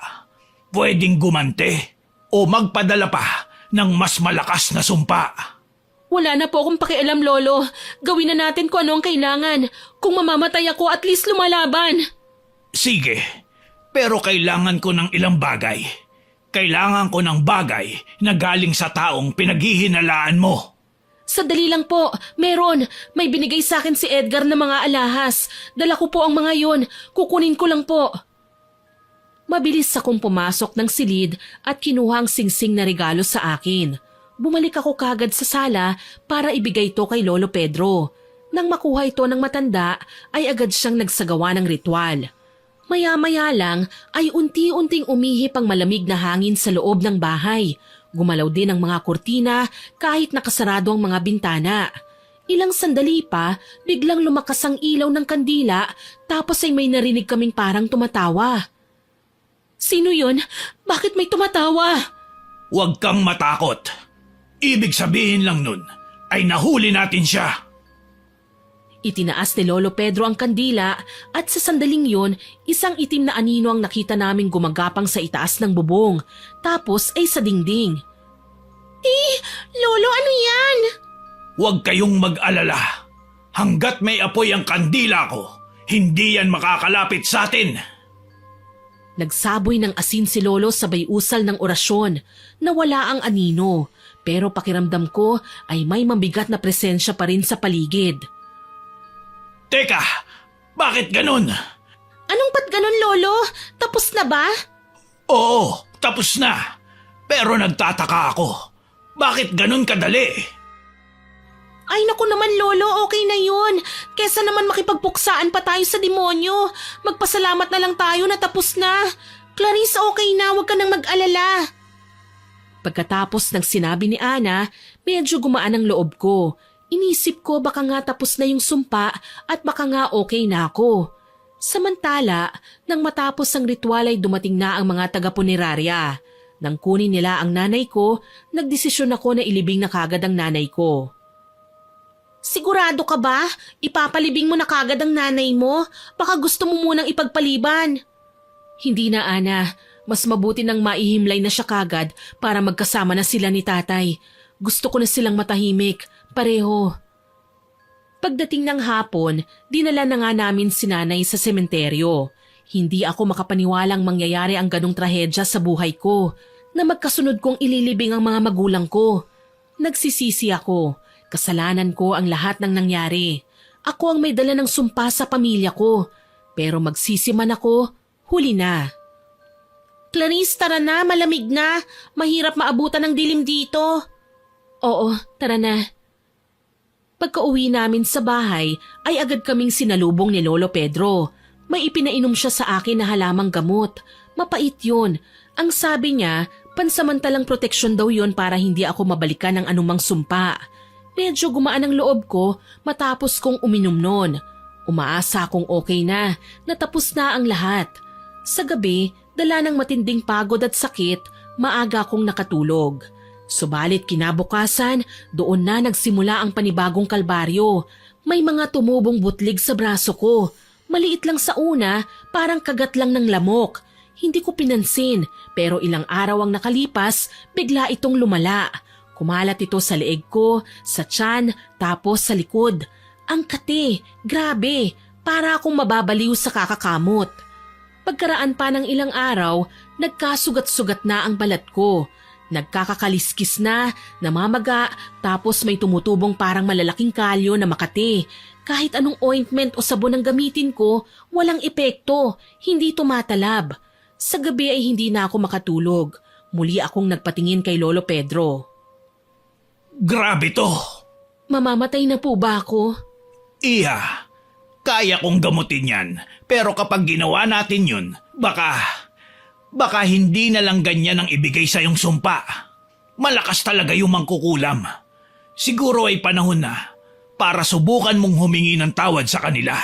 Pwedeng gumante o magpadala pa ng mas malakas na sumpa. Wala na po akong pakialam, Lolo. Gawin na natin kung ano ang kailangan. Kung mamamatay ako, at least lumalaban. Sige, pero kailangan ko ng ilang bagay. Kailangan ko ng bagay na galing sa taong pinaghihinalaan mo. Sadali lang po. Meron. May binigay sa akin si Edgar na mga alahas. Dala ko po ang mga yon. Kukunin ko lang po. Mabilis akong pumasok ng silid at kinuha ang singsing na regalo sa akin. Bumalik ako kagad sa sala para ibigay ito kay Lolo Pedro. Nang makuha ito ng matanda, ay agad siyang nagsagawa ng ritual. Maya-maya lang ay unti-unting umihip ang malamig na hangin sa loob ng bahay. Gumalaw din ang mga kurtina kahit nakasarado ang mga bintana. Ilang sandali pa, biglang lumakas ang ilaw ng kandila tapos ay may narinig kaming parang tumatawa. Sino yun? Bakit may tumatawa? Huwag kang matakot. Ibig sabihin lang nun ay nahuli natin siya. Itinaas ni Lolo Pedro ang kandila at sa sandaling yun, isang itim na anino ang nakita naming gumagapang sa itaas ng bubong. Tapos ay sa dingding. Lolo, ano yan? Huwag kayong mag-alala. Hanggat may apoy ang kandila ko, hindi yan makakalapit sa atin. Nagsaboy ng asin si Lolo sabay usal ng orasyon na wala ang anino, pero pakiramdam ko ay may mabigat na presensya pa rin sa paligid. Teka, bakit ganun? Anong ba't ganun, Lolo? Tapos na ba? Oo, tapos na. Pero nagtataka ako. Bakit ganun kadali? Ay naku naman, Lolo, okay na yun. Kesa naman makipagpuksaan pa tayo sa demonyo. Magpasalamat na lang tayo na tapos na. Clarice, okay na, huwag ka nang mag-alala. Pagkatapos ng sinabi ni Ana, medyo gumaan ang loob ko. Inisip ko baka nga tapos na yung sumpa at baka nga okay na ako. Samantala, nang matapos ang ritual ay dumating na ang mga taga-punerarya. Nang kunin nila ang nanay ko, nagdesisyon ako na ilibing na kagad ang nanay ko. Sigurado ka ba? Ipapalibing mo na kagad ang nanay mo? Baka gusto mo munang ipagpaliban. Hindi na, Ana. Mas mabuti nang maihimlay na siya kagad para magkasama na sila ni tatay. Gusto ko na silang matahimik, pareho. Pagdating ng hapon, dinala na nga namin si nanay sa sementeryo. Hindi ako makapaniwalang mangyayari ang ganong trahedya sa buhay ko, na magkasunod kong ililibing ang mga magulang ko. Nagsisisi ako. Kasalanan ko ang lahat ng nangyari. Ako ang may dala ng sumpa sa pamilya ko. Pero magsisi man ako, huli na. Clarice, tara na, malamig na. Mahirap maabutan ng dilim dito. Oo, tara na. Pagka-uwi namin sa bahay, ay agad kaming sinalubong ni Lolo Pedro. May ipinainom siya sa akin na halamang gamot. Mapait yun. Ang sabi niya, pansamantalang proteksyon daw yun para hindi ako mabalikan ng anumang sumpa. Medyo gumaan ang loob ko matapos kong uminom nun. Umaasa akong okay na, natapos na ang lahat. Sa gabi, dala ng matinding pagod at sakit, maaga akong nakatulog. Subalit kinabukasan, doon na nagsimula ang panibagong kalbaryo. May mga tumubong butlig sa braso ko. Maliit lang sa una, parang kagat lang ng lamok. Hindi ko pinansin, pero ilang araw ang nakalipas, bigla itong lumala. Kumalat ito sa leeg ko, sa tiyan, tapos sa likod. Ang kate, grabe, para akong mababaliw sa kakakamot. Pagkaraan pa ng ilang araw, nagkasugat-sugat na ang balat ko. Nagkakakaliskis na, namamaga, tapos may tumutubong parang malalaking kalyo na makate. Kahit anong ointment o sabon ang gamitin ko, walang epekto, hindi tumatalab. Sa gabi ay hindi na ako makatulog. Muli akong nagpatingin kay Lolo Pedro. Grabe to! Mamamatay na po ba ako? Iha, kaya kong gamutin yan. Pero kapag ginawa natin yun, Baka hindi na lang ganyan ang ibigay sa iyong sumpa. Malakas talaga yung mangkukulam. Siguro ay panahon na para subukan mong humingi ng tawad sa kanila.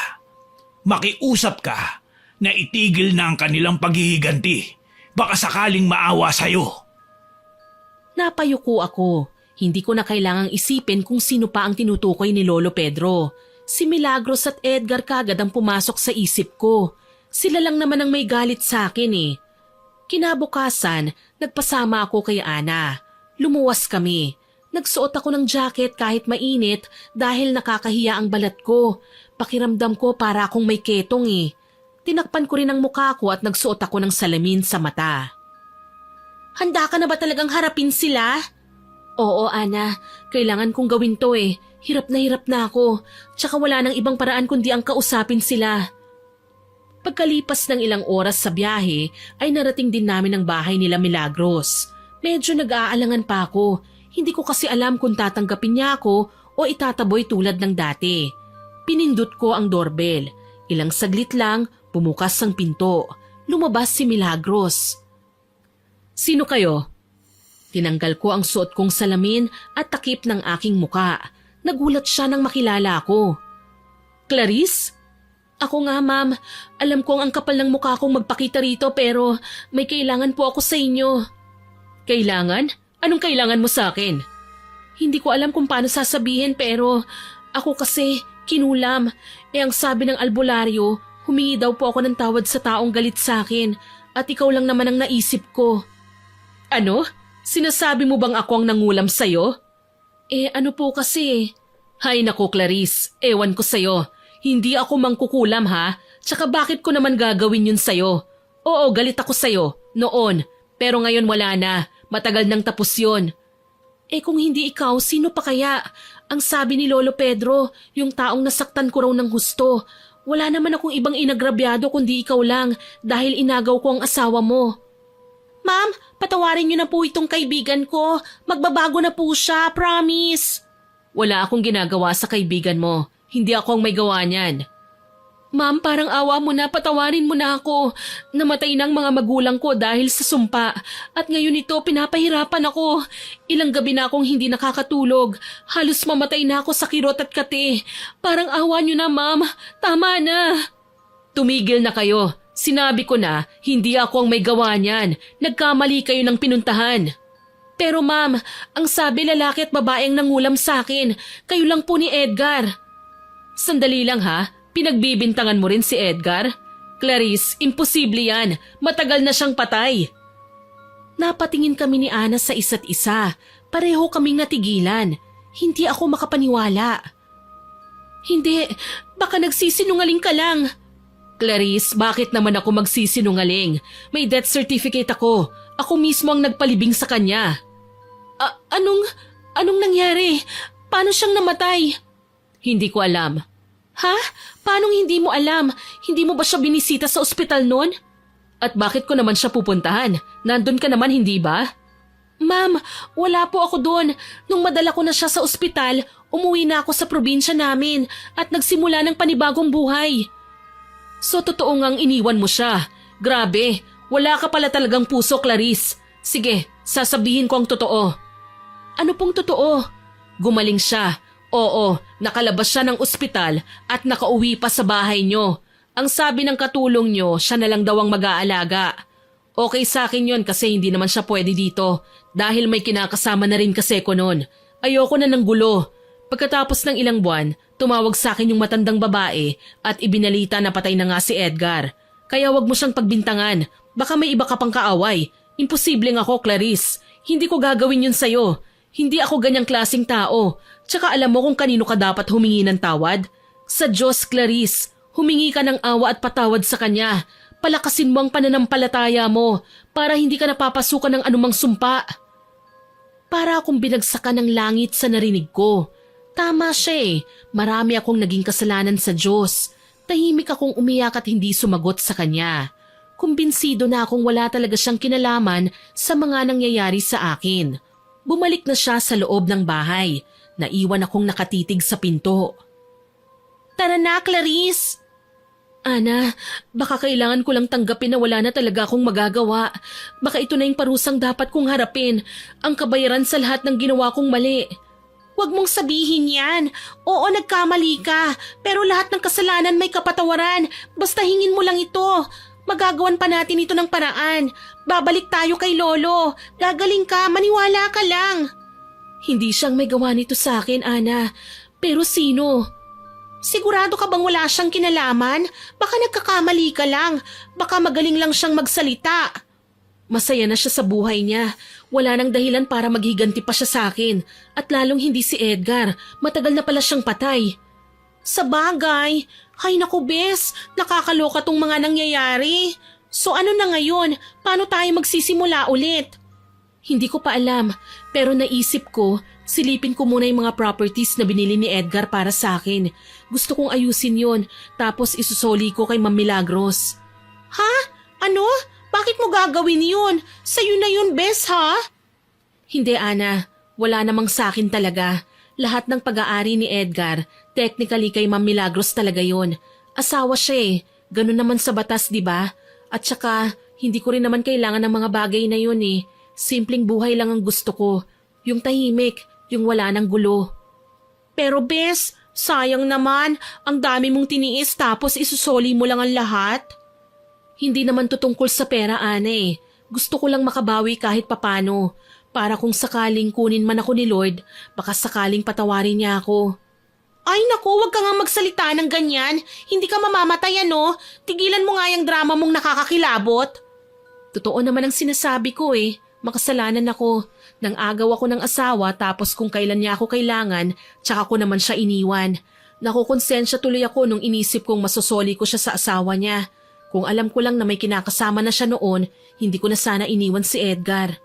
Makiusap ka na itigil na ang kanilang paghihiganti. Baka sakaling maawa sa'yo. Napayuko ako. Hindi ko na kailangang isipin kung sino pa ang tinutukoy ni Lolo Pedro. Si Milagros at Edgar kagad ang pumasok sa isip ko. Sila lang naman ang may galit sa akin eh. Kinabukasan, nagpasama ako kay Ana. Lumuwas kami. Nagsuot ako ng jacket kahit mainit dahil nakakahiya ang balat ko. Pakiramdam ko para akong may ketong eh. Tinakpan ko rin ang mukha ko at nagsuot ako ng salamin sa mata. Handa ka na ba talagang harapin sila? Oo, Ana. Kailangan kong gawin to eh. Hirap na ako. Tsaka wala nang ibang paraan kundi ang kausapin sila. Pagkalipas ng ilang oras sa biyahe, ay narating din namin ang bahay nila Milagros. Medyo nag-aalangan pa ako. Hindi ko kasi alam kung tatanggapin niya ako o itataboy tulad ng dati. Pinindot ko ang doorbell. Ilang saglit lang, bumukas ang pinto. Lumabas si Milagros. Sino kayo? Tinanggal ko ang suot kong salamin at takip ng aking muka. Nagulat siya nang makilala ako. Clarice? Ako nga, ma'am. Alam kong ang kapal ng mukha kong magpakita rito pero may kailangan po ako sa inyo. Kailangan? Anong kailangan mo sa akin? Hindi ko alam kung paano sasabihin pero ako kasi kinulam. Ang sabi ng albularyo, humingi daw po ako ng tawad sa taong galit sa akin at ikaw lang naman ang naisip ko. Ano? Sinasabi mo bang ako ang nangulam sa'yo? Ano po kasi? Hay nako Clarice, ewan ko sa'yo. Hindi ako mangkukulam ha, tsaka bakit ko naman gagawin yun sa'yo? Oo, galit ako sa'yo. Noon. Pero ngayon wala na. Matagal nang tapos yun. Eh kung hindi ikaw, sino pa kaya? Ang sabi ni Lolo Pedro, yung taong nasaktan ko raw ng husto. Wala naman akong ibang inagrabyado kundi ikaw lang dahil inagaw ko ang asawa mo. Ma'am, patawarin niyo na po itong kaibigan ko. Magbabago na po siya, promise. Wala akong ginagawa sa kaibigan mo. Hindi ako ang may gawa niyan. Ma'am, parang awa mo na, patawarin mo na ako. Namatay na ang mga magulang ko dahil sa sumpa. At ngayon ito, pinapahirapan ako. Ilang gabi na akong hindi nakakatulog. Halos mamatay na ako sa kirot at kate. Parang awa niyo na, ma'am. Tama na. Tumigil na kayo. Sinabi ko na, hindi ako ang may gawa niyan. Nagkamali kayo ng pinuntahan. Pero ma'am, ang sabi lalaki at babaeng nangulam sa akin. Kayo lang po ni Edgar. Sandali lang ha. Pinagbibintangan mo rin si Edgar? Clarice, imposible yan. Matagal na siyang patay. Napatingin kami ni Ana sa isa't isa. Pareho kaming natigilan. Hindi ako makapaniwala. Hindi, baka nagsisinungaling ka lang. Clarice, bakit naman ako magsisinungaling? May death certificate ako. Ako mismo ang nagpalibing sa kanya. Anong nangyari? Paano siyang namatay? Hindi ko alam. Ha? Paanong hindi mo alam? Hindi mo ba siya binisita sa ospital noon? At bakit ko naman siya pupuntahan? Nandun ka naman, hindi ba? Ma'am, wala po ako doon. Nung madala ko na siya sa ospital, umuwi na ako sa probinsya namin at nagsimula ng panibagong buhay. So totoo ngang iniwan mo siya. Grabe, wala ka pala talagang puso, Clarice. Sige, sasabihin ko ang totoo. Ano pong totoo? Gumaling siya. Oo, nakalabas siya ng ospital at nakauwi pa sa bahay nyo. Ang sabi ng katulong nyo, siya na lang daw ang mag-aalaga. Okay sa akin yon kasi hindi naman siya pwede dito dahil may kinakasama na rin kasi ko noon. Ayoko na ng gulo. Pagkatapos ng ilang buwan, tumawag sa akin yung matandang babae at ibinalita na patay na nga si Edgar. Kaya wag mo siyang pagbintangan. Baka may iba ka pang kaaway. Imposibleng ako, Clarice. Hindi ko gagawin yun sa'yo. Hindi ako ganyang klaseng tao. Tsaka alam mo kung kanino ka dapat humingi ng tawad? Sa Diyos, Clarice. Humingi ka ng awa at patawad sa Kanya. Palakasin mo ang pananampalataya mo para hindi ka napapasukan ng anumang sumpa. Para akong binagsakan ng langit sa narinig ko. Tama siya eh. Marami akong naging kasalanan sa Diyos. Tahimik akong umiyak at hindi sumagot sa Kanya. Kumbinsido na akong wala talaga siyang kinalaman sa mga nangyayari sa akin. Bumalik na siya sa loob ng bahay. Naiwan akong nakatitig sa pinto. Tara na, Clarice! Ana, baka kailangan ko lang tanggapin na wala na talaga akong magagawa. Baka ito na yung parusang dapat kong harapin. Ang kabayaran sa lahat ng ginawa kong mali. Huwag mong sabihin yan. Oo, nagkamali ka. Pero lahat ng kasalanan may kapatawaran. Basta hingin mo lang ito. Magagawan pa natin ito ng paraan. Babalik tayo kay Lolo. Gagaling ka, maniwala ka lang. Hindi siyang may gawa nito sa akin, Ana. Pero sino? Sigurado ka bang wala siyang kinalaman? Baka nagkakamali ka lang. Baka magaling lang siyang magsalita. Masaya na siya sa buhay niya. Wala nang dahilan para maghiganti pa siya sa akin. At lalong hindi si Edgar. Matagal na pala siyang patay. Sa bagay. Hay naku, bes. Nakakaloka tong mga nangyayari. So ano na ngayon? Paano tayo magsisimula ulit? Hindi ko pa alam, pero naisip ko, silipin ko muna yung mga properties na binili ni Edgar para sa akin. Gusto kong ayusin yon, tapos isusoli ko kay Ma'am Milagros. Ha? Ano? Bakit mo gagawin yun? Sa'yo na yun, bes, ha? Hindi, Ana. Wala namang sa akin talaga. Lahat ng pag-aari ni Edgar, technically kay Ma'am Milagros talaga yon. Asawa siya eh. Ganun naman sa batas, di ba? At saka, hindi ko rin naman kailangan ng mga bagay na yun eh. Simpleng buhay lang ang gusto ko. Yung tahimik, yung wala ng gulo. Pero bes, sayang naman. Ang dami mong tiniis tapos isusoli mo lang ang lahat. Hindi naman tutungkol sa pera, Ana eh. Gusto ko lang makabawi kahit papano. Para kung sakaling kunin man ako ni Lord, baka sakaling patawarin niya ako. Ay naku, wag ka nga magsalita ng ganyan. Hindi ka mamamatay ano. Tigilan mo nga yung drama mong nakakakilabot. Totoo naman ang sinasabi ko eh. Makasalanan ako. Nang agaw ako ng asawa tapos kung kailan niya ako kailangan, tsaka ko naman siya iniwan. Nakukonsensya tuloy ako nung inisip kong masosoli ko siya sa asawa niya. Kung alam ko lang na may kinakasama na siya noon, hindi ko na sana iniwan si Edgar.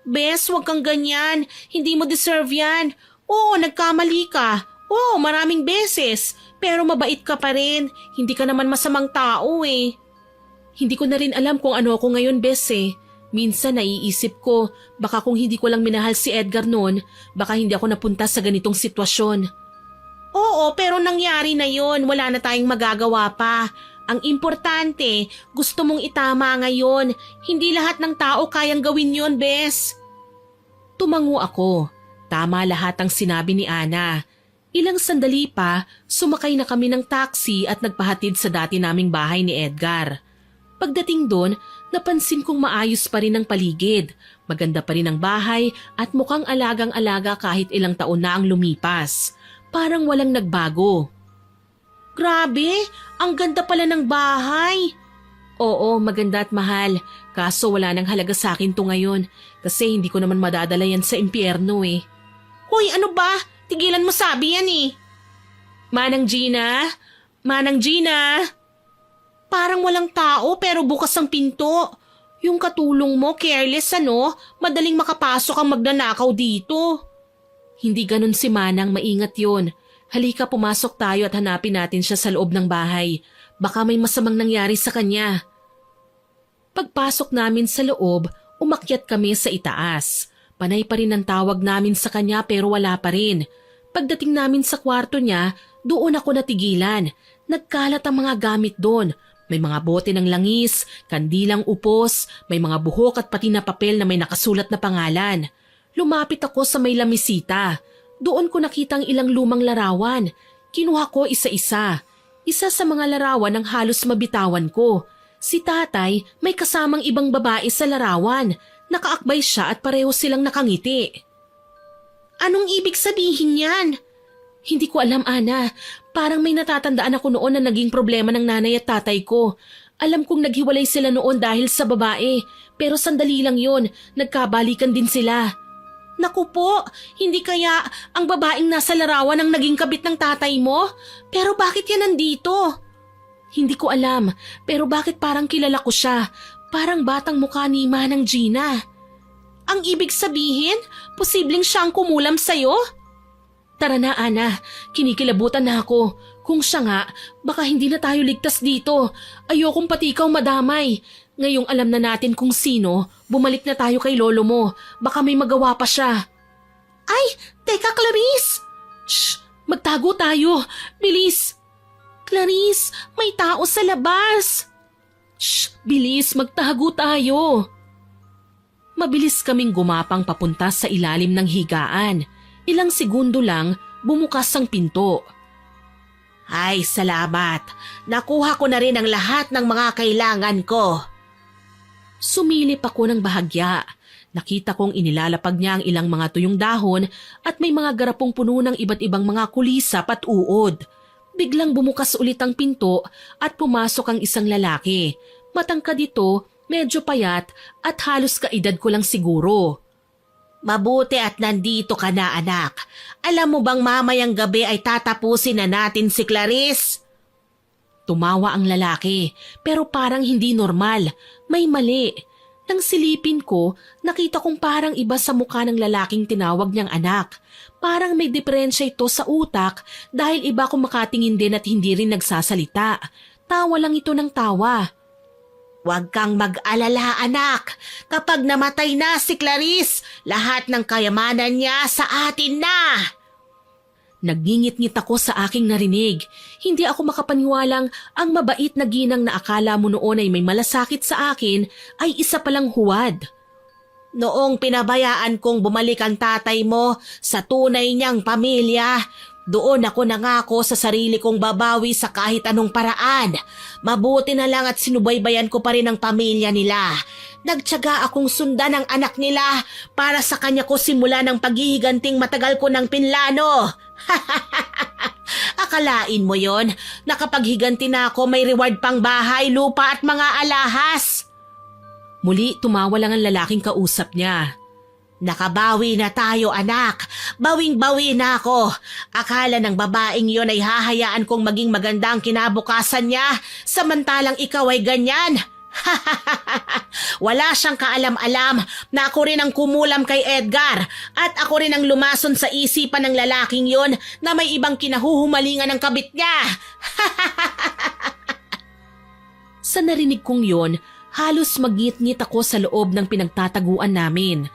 Bes, huwag kang ganyan. Hindi mo deserve yan. Oo, nagkamali ka. Oo, maraming beses. Pero mabait ka pa rin. Hindi ka naman masamang tao eh. Hindi ko na rin alam kung ano ako ngayon, Bes eh. Minsan naiisip ko, baka kung hindi ko lang minahal si Edgar noon, baka hindi ako napunta sa ganitong sitwasyon. Oo, pero nangyari na yon. Wala na tayong magagawa pa. Ang importante, gusto mong itama ngayon. Hindi lahat ng tao kayang gawin yon, Bes. Tumango ako. Tama lahat ang sinabi ni Ana. Ilang sandali pa, sumakay na kami ng taxi at nagpahatid sa dati naming bahay ni Edgar. Pagdating doon, napansin kong maayos pa rin ang paligid. Maganda pa rin ang bahay at mukhang alagang-alaga kahit ilang taon na ang lumipas. Parang walang nagbago. Grabe, ang ganda pala ng bahay. Oo, maganda at mahal. Kaso wala nang halaga sa akin to ngayon kasi hindi ko naman madadala yan sa impyerno eh. Hoy, ano ba? Tigilan mo sabi yan eh. Manang Gina? Manang Gina? Parang walang tao pero bukas ang pinto. Yung katulong mo, careless ano? Madaling makapasok ang magnanakaw dito. Hindi ganun si Manang, maingat yon. Halika, pumasok tayo at hanapin natin siya sa loob ng bahay. Baka may masamang nangyari sa kanya. Pagpasok namin sa loob, umakyat kami sa itaas. Panay pa rin ang tawag namin sa kanya pero wala pa rin. Pagdating namin sa kwarto niya, doon ako natigilan. Nagkalat ang mga gamit doon. May mga bote ng langis, kandilang upos, may mga buhok at pati na papel na may nakasulat na pangalan. Lumapit ako sa may lamisita. Doon ko nakitang ilang lumang larawan. Kinuha ko isa-isa. Isa sa mga larawan ang halos mabitawan ko. Si tatay may kasamang ibang babae sa larawan. Nakaakbay siya at pareho silang nakangiti. Anong ibig sabihin yan? Hindi ko alam, Ana. Parang may natatandaan ako noon na naging problema ng nanay at tatay ko. Alam kong naghiwalay sila noon dahil sa babae. Pero sandali lang yon, nagkabalikan din sila. Naku po, hindi kaya ang babaeng nasa larawan ang naging kabit ng tatay mo? Pero bakit yan nandito? Hindi ko alam, pero bakit parang kilala ko siya? Parang batang mukha ni Manang Gina. Ang ibig sabihin, posibleng siya ang kumulam sa'yo? Tara na, Ana. Kinikilabutan na ako. Kung siya nga, baka hindi na tayo ligtas dito. Ayokong pati ikaw madamay. Ngayong alam na natin kung sino, bumalik na tayo kay lolo mo. Baka may magawa pa siya. Ay, teka Clarice! Shh! Magtago tayo! Bilis! Clarice, may tao sa labas! Shh! Bilis! Magtago tayo! Mabilis kaming gumapang papunta sa ilalim ng higaan. Ilang segundo lang, bumukas ang pinto. Ay, salamat. Nakuha ko na rin ang lahat ng mga kailangan ko. Sumilip ako ng bahagya. Nakita kong inilalapag niya ang ilang mga tuyong dahon at may mga garapong puno ng iba't ibang mga kulisap at uod. Biglang bumukas ulit ang pinto at pumasok ang isang lalaki. Matangkad ito, medyo payat at halos kaedad ko lang siguro. Mabuti at nandito ka na, anak. Alam mo bang mamayang gabi ay tatapusin na natin si Clarice? Tumawa ang lalaki, pero parang hindi normal. May mali. Nang silipin ko, nakita kong parang iba sa mukha ng lalaking tinawag niyang anak. Parang may diferensya ito sa utak dahil iba akong makatingin din at hindi rin nagsasalita. Tawa lang ito ng tawa. Huwag kang mag-alala, anak. Kapag namatay na si Clarice, lahat ng kayamanan niya sa atin na. Nagngingit-ngit ako sa aking narinig. Hindi ako makapaniwalang ang mabait na ginang na akala mo noon ay may malasakit sa akin ay isa palang huwad. Noong pinabayaan kong bumalik ang tatay mo sa tunay niyang pamilya, doon ako nangako sa sarili kong babawi sa kahit anong paraan. Mabuti na lang at sinubaybayan ko pa rin ang pamilya nila. Nagtiyaga akong sundan ang anak nila para sa kanya ko simula ng paghihiganting matagal ko ng pinlano. Akalain mo yon, nakapaghiganti na ako may reward pang bahay, lupa at mga alahas. Muli tumawa lang ang lalaking kausap niya. Nakabawi na tayo, anak. Bawing-bawi na ako. Akala ng babaeng yon ay hahayaan kong maging maganda ang kinabukasan niya, samantalang ikaw ay ganyan. Wala siyang kaalam-alam na ako rin ang kumulam kay Edgar at ako rin ang lumason sa isipan ng lalaking yon na may ibang kinahuhumalingan ng kabit niya. Sa narinig kong yon, halos magngit-ngit ako sa loob ng pinagtataguan namin.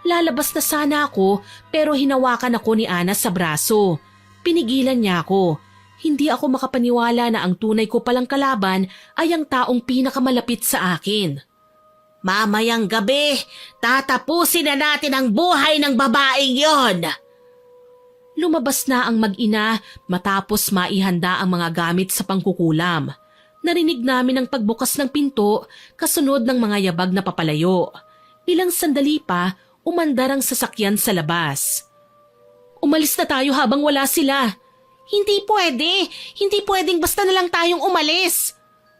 Lalabas na sana ako pero hinawakan ako ni Ana sa braso. Pinigilan niya ako. Hindi ako makapaniwala na ang tunay ko palang kalaban ay ang taong pinakamalapit sa akin. Mamayang gabi, tatapusin na natin ang buhay ng babaeng yon. Lumabas na ang mag-ina matapos maihanda ang mga gamit sa pangkukulam. Narinig namin ang pagbukas ng pinto kasunod ng mga yabag na papalayo. Ilang sandali pa, umandar ang sasakyan sa labas. Umalis na tayo habang wala sila. Hindi pwede. Hindi pwedeng basta na lang tayong umalis.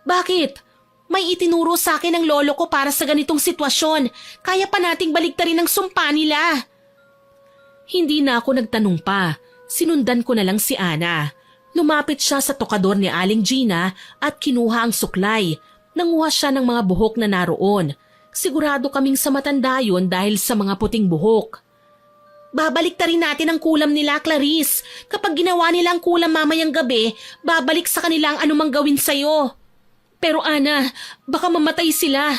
Bakit? May itinuro sa akin ng lolo ko para sa ganitong sitwasyon. Kaya pa nating baliktarin ang sumpa nila. Hindi na ako nagtanong pa. Sinundan ko na lang si Ana. Lumapit siya sa tokador ni Aling Gina at kinuha ang suklay. Nanguha siya ng mga buhok na naroon. Sigurado kaming sa matanda yun dahil sa mga puting buhok. Babalik ta rin natin ang kulam nila, Clarice. Kapag ginawa nila ang kulam mamayang gabi, babalik sa kanila ang anumang gawin sa'yo. Pero Ana, baka mamatay sila.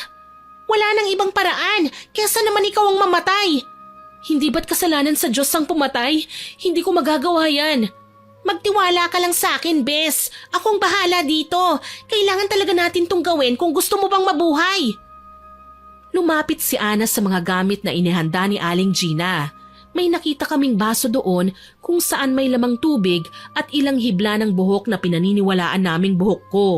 Wala nang ibang paraan, kesa naman ikaw ang mamatay. Hindi ba't kasalanan sa Diyos ang pumatay? Hindi ko magagawa yan. Magtiwala ka lang sa akin, Bes. Akong bahala dito. Kailangan talaga natin tong gawin kung gusto mo bang mabuhay. Lumapit si Ana sa mga gamit na inihanda ni Aling Gina. May nakita kaming baso doon kung saan may lamang tubig at ilang hibla ng buhok na pinaniniwalaan naming buhok ko.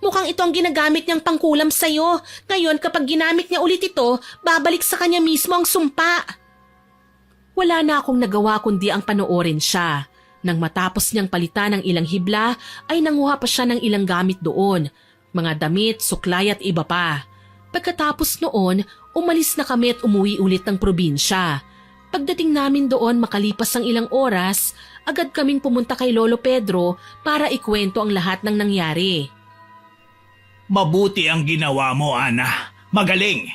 Mukhang ito ang ginagamit niyang pangkulam sa'yo. Ngayon kapag ginamit niya ulit ito, babalik sa kanya mismo ang sumpa. Wala na akong nagawa kundi ang panoorin siya. Nang matapos niyang palitan ng ilang hibla ay nanguha pa siya ng ilang gamit doon. Mga damit, suklay at iba pa. Pagkatapos noon, umalis na kami at umuwi ulit ng probinsya. Pagdating namin doon makalipas ang ilang oras, agad kaming pumunta kay Lolo Pedro para ikwento ang lahat ng nangyari. Mabuti ang ginawa mo, Ana. Magaling.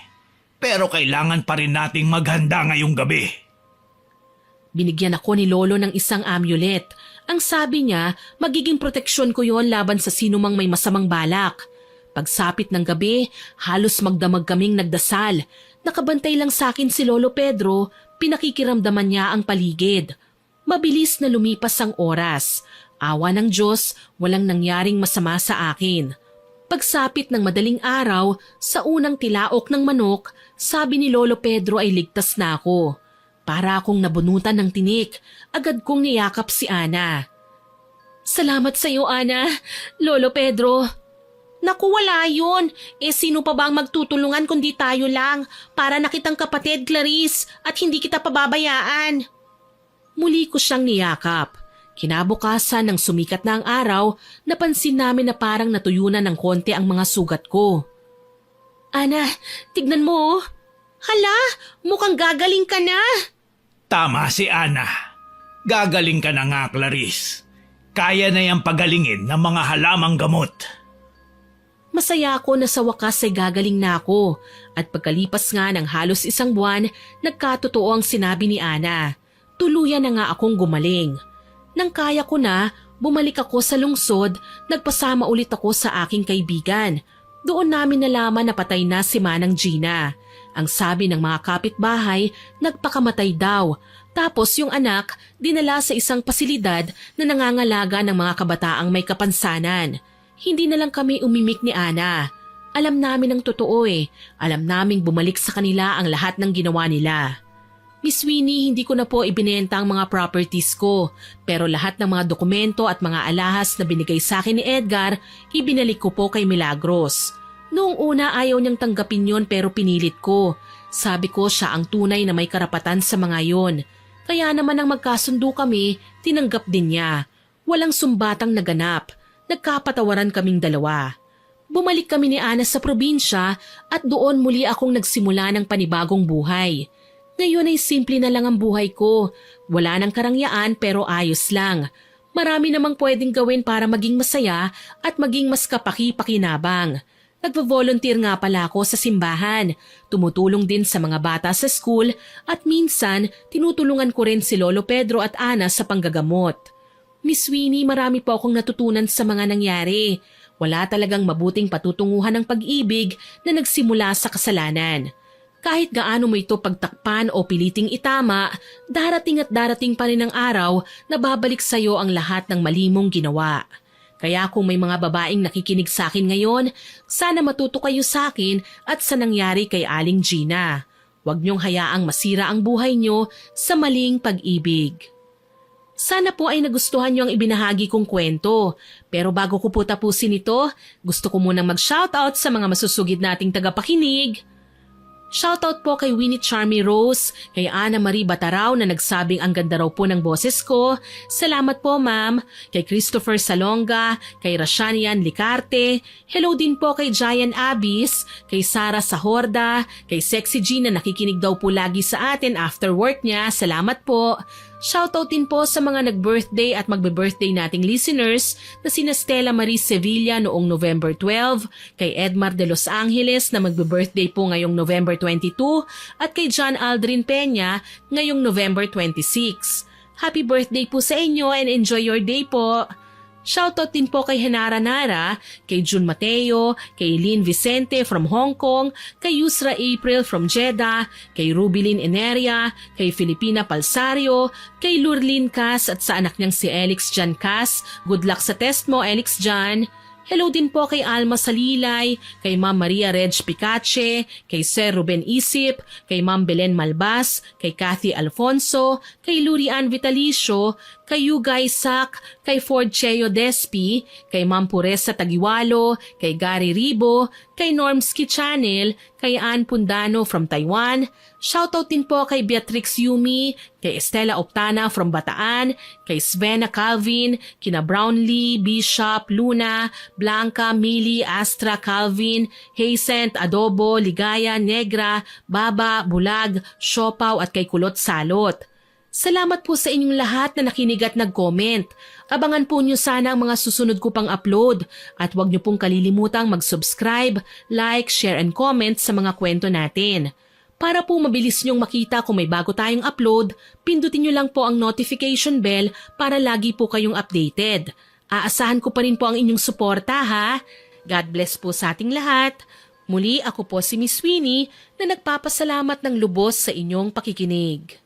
Pero kailangan pa rin nating maghanda ngayong gabi. Binigyan ako ni Lolo ng isang amulet. Ang sabi niya, magiging proteksyon ko yon laban sa sinumang may masamang balak. Pagsapit ng gabi, halos magdamag kaming nagdasal. Nakabantay lang sa akin si Lolo Pedro, pinakikiramdaman niya ang paligid. Mabilis na lumipas ang oras. Awa ng Diyos, walang nangyaring masama sa akin. Pagsapit ng madaling araw, sa unang tilaok ng manok, sabi ni Lolo Pedro ay ligtas na ako. Para akong nabunutan ng tinik, agad kong niyakap si Ana. Salamat sa iyo, Ana. Lolo Pedro. Naku, wala yun. Sino pa ba ang magtutulungan kundi tayo lang? Para na kitang kapatid, Clarice, at hindi kita pababayaan. Muli ko siyang niyakap. Kinabukasan ng sumikat na ang araw, napansin namin na parang natuyunan ng konti ang mga sugat ko. Ana, tignan mo. Hala, mukhang gagaling ka na. Tama si Ana. Gagaling ka na nga, Clarice. Kaya na yang pagalingin ng mga halamang gamot. Masaya ako na sa wakas ay gagaling na ako at pagkalipas nga ng halos isang buwan, nagkatotoo ang sinabi ni Ana. Tuluyan na nga akong gumaling. Nang kaya ko na, bumalik ako sa lungsod, nagpasama ulit ako sa aking kaibigan. Doon namin nalaman na patay na si Manang Gina. Ang sabi ng mga kapitbahay, nagpakamatay daw. Tapos yung anak, dinala sa isang pasilidad na nangangalaga ng mga kabataang may kapansanan. Hindi na lang kami umimik ni Ana. Alam namin ang totoo eh. Alam naming bumalik sa kanila ang lahat ng ginawa nila. Miss Winnie, hindi ko na po ibinenta ang mga properties ko. Pero lahat ng mga dokumento at mga alahas na binigay sa akin ni Edgar, ibinalik ko po kay Milagros. Noong una ayaw niyang tanggapin yon pero pinilit ko. Sabi ko siya ang tunay na may karapatan sa mga yon. Kaya naman nang magkasundo kami, tinanggap din niya. Walang sumbatang naganap. Nagkapatawaran kaming dalawa. Bumalik kami ni Ana sa probinsya at doon muli akong nagsimula ng panibagong buhay. Ngayon ay simple na lang ang buhay ko. Wala nang karangyaan pero ayos lang. Marami namang pwedeng gawin para maging masaya at maging mas kapaki-pakinabang. Nagvo-volunteer nga pala ako sa simbahan. Tumutulong din sa mga bata sa school at minsan tinutulungan ko rin si Lolo Pedro at Ana sa panggagamot. Miss Winnie, marami po akong natutunan sa mga nangyari. Wala talagang mabuting patutunguhan ng pag-ibig na nagsimula sa kasalanan. Kahit gaano mo ito pagtakpan o piliting itama, darating at darating pa rin ang araw na babalik sa iyo ang lahat ng mali mong ginawa. Kaya kung may mga babaeng nakikinig sa akin ngayon, sana matuto kayo sa akin at sa nangyari kay Aling Gina. Huwag niyong hayaang masira ang buhay niyo sa maling pag-ibig. Sana po ay nagustuhan niyo ang ibinahagi kong kwento. Pero bago ko po tapusin ito, gusto ko munang mag-shoutout sa mga masusugid nating tagapakinig. Shoutout po kay Winnie Charmy Rose, kay Ana Marie Bataraw na nagsabing ang ganda raw po ng boses ko. Salamat po ma'am. Kay Christopher Salonga, kay Rashanian Licarte. Hello din po kay Giant Abis, kay Sara Sahorda, kay Sexy G na nakikinig daw po lagi sa atin after work niya. Salamat po. Shoutout din po sa mga nag-birthday at magbe-birthday nating listeners na sina Stella Marie Sevilla noong November 12, kay Edmar de Los Angeles na magbe-birthday po ngayong November 22 at kay John Aldrin Peña ngayong November 26. Happy birthday po sa inyo and enjoy your day po! Shoutout din po kay Henara Nara, kay Jun Mateo, kay Lynn Vicente from Hong Kong, kay Yusra April from Jeddah, kay Rubilin Eneria, kay Filipina Palsario, kay Lurlin Cas at sa anak niyang si Elix Jan Cas. Good luck sa test mo, Elix Jan. Hello din po kay Alma Salilay, kay Ma'am Maria Reg Picache, kay Sir Ruben Isip, kay Ma'am Belen Malbas, kay Kathy Alfonso, kay Lurian Vitalicio, kay Yuga Isaac, kay Ford Cheo Despi, kay Ma'am Puresa Tagiwalo, kay Gary Ribo, kay Normski Channel, kay Ann Pundano from Taiwan. Shoutout din po kay Beatrix Yumi, kay Estela Optana from Bataan, kay Svena Calvin, kina Brownlee, Bishop, Luna, Blanca, Mili, Astra, Calvin, Haysent, Adobo, Ligaya, Negra, Baba, Bulag, Siopaw at kay Kulot Salot. Salamat po sa inyong lahat na nakinig at nag-comment. Abangan po niyo sana ang mga susunod ko pang upload at huwag niyo pong kalilimutang mag-subscribe, like, share and comment sa mga kwento natin. Para po mabilis niyong makita kung may bago tayong upload, pindutin niyo lang po ang notification bell para lagi po kayong updated. Aasahan ko pa rin po ang inyong suporta ha. God bless po sa ating lahat. Muli ako po si Miss Winnie na nagpapasalamat ng lubos sa inyong pakikinig.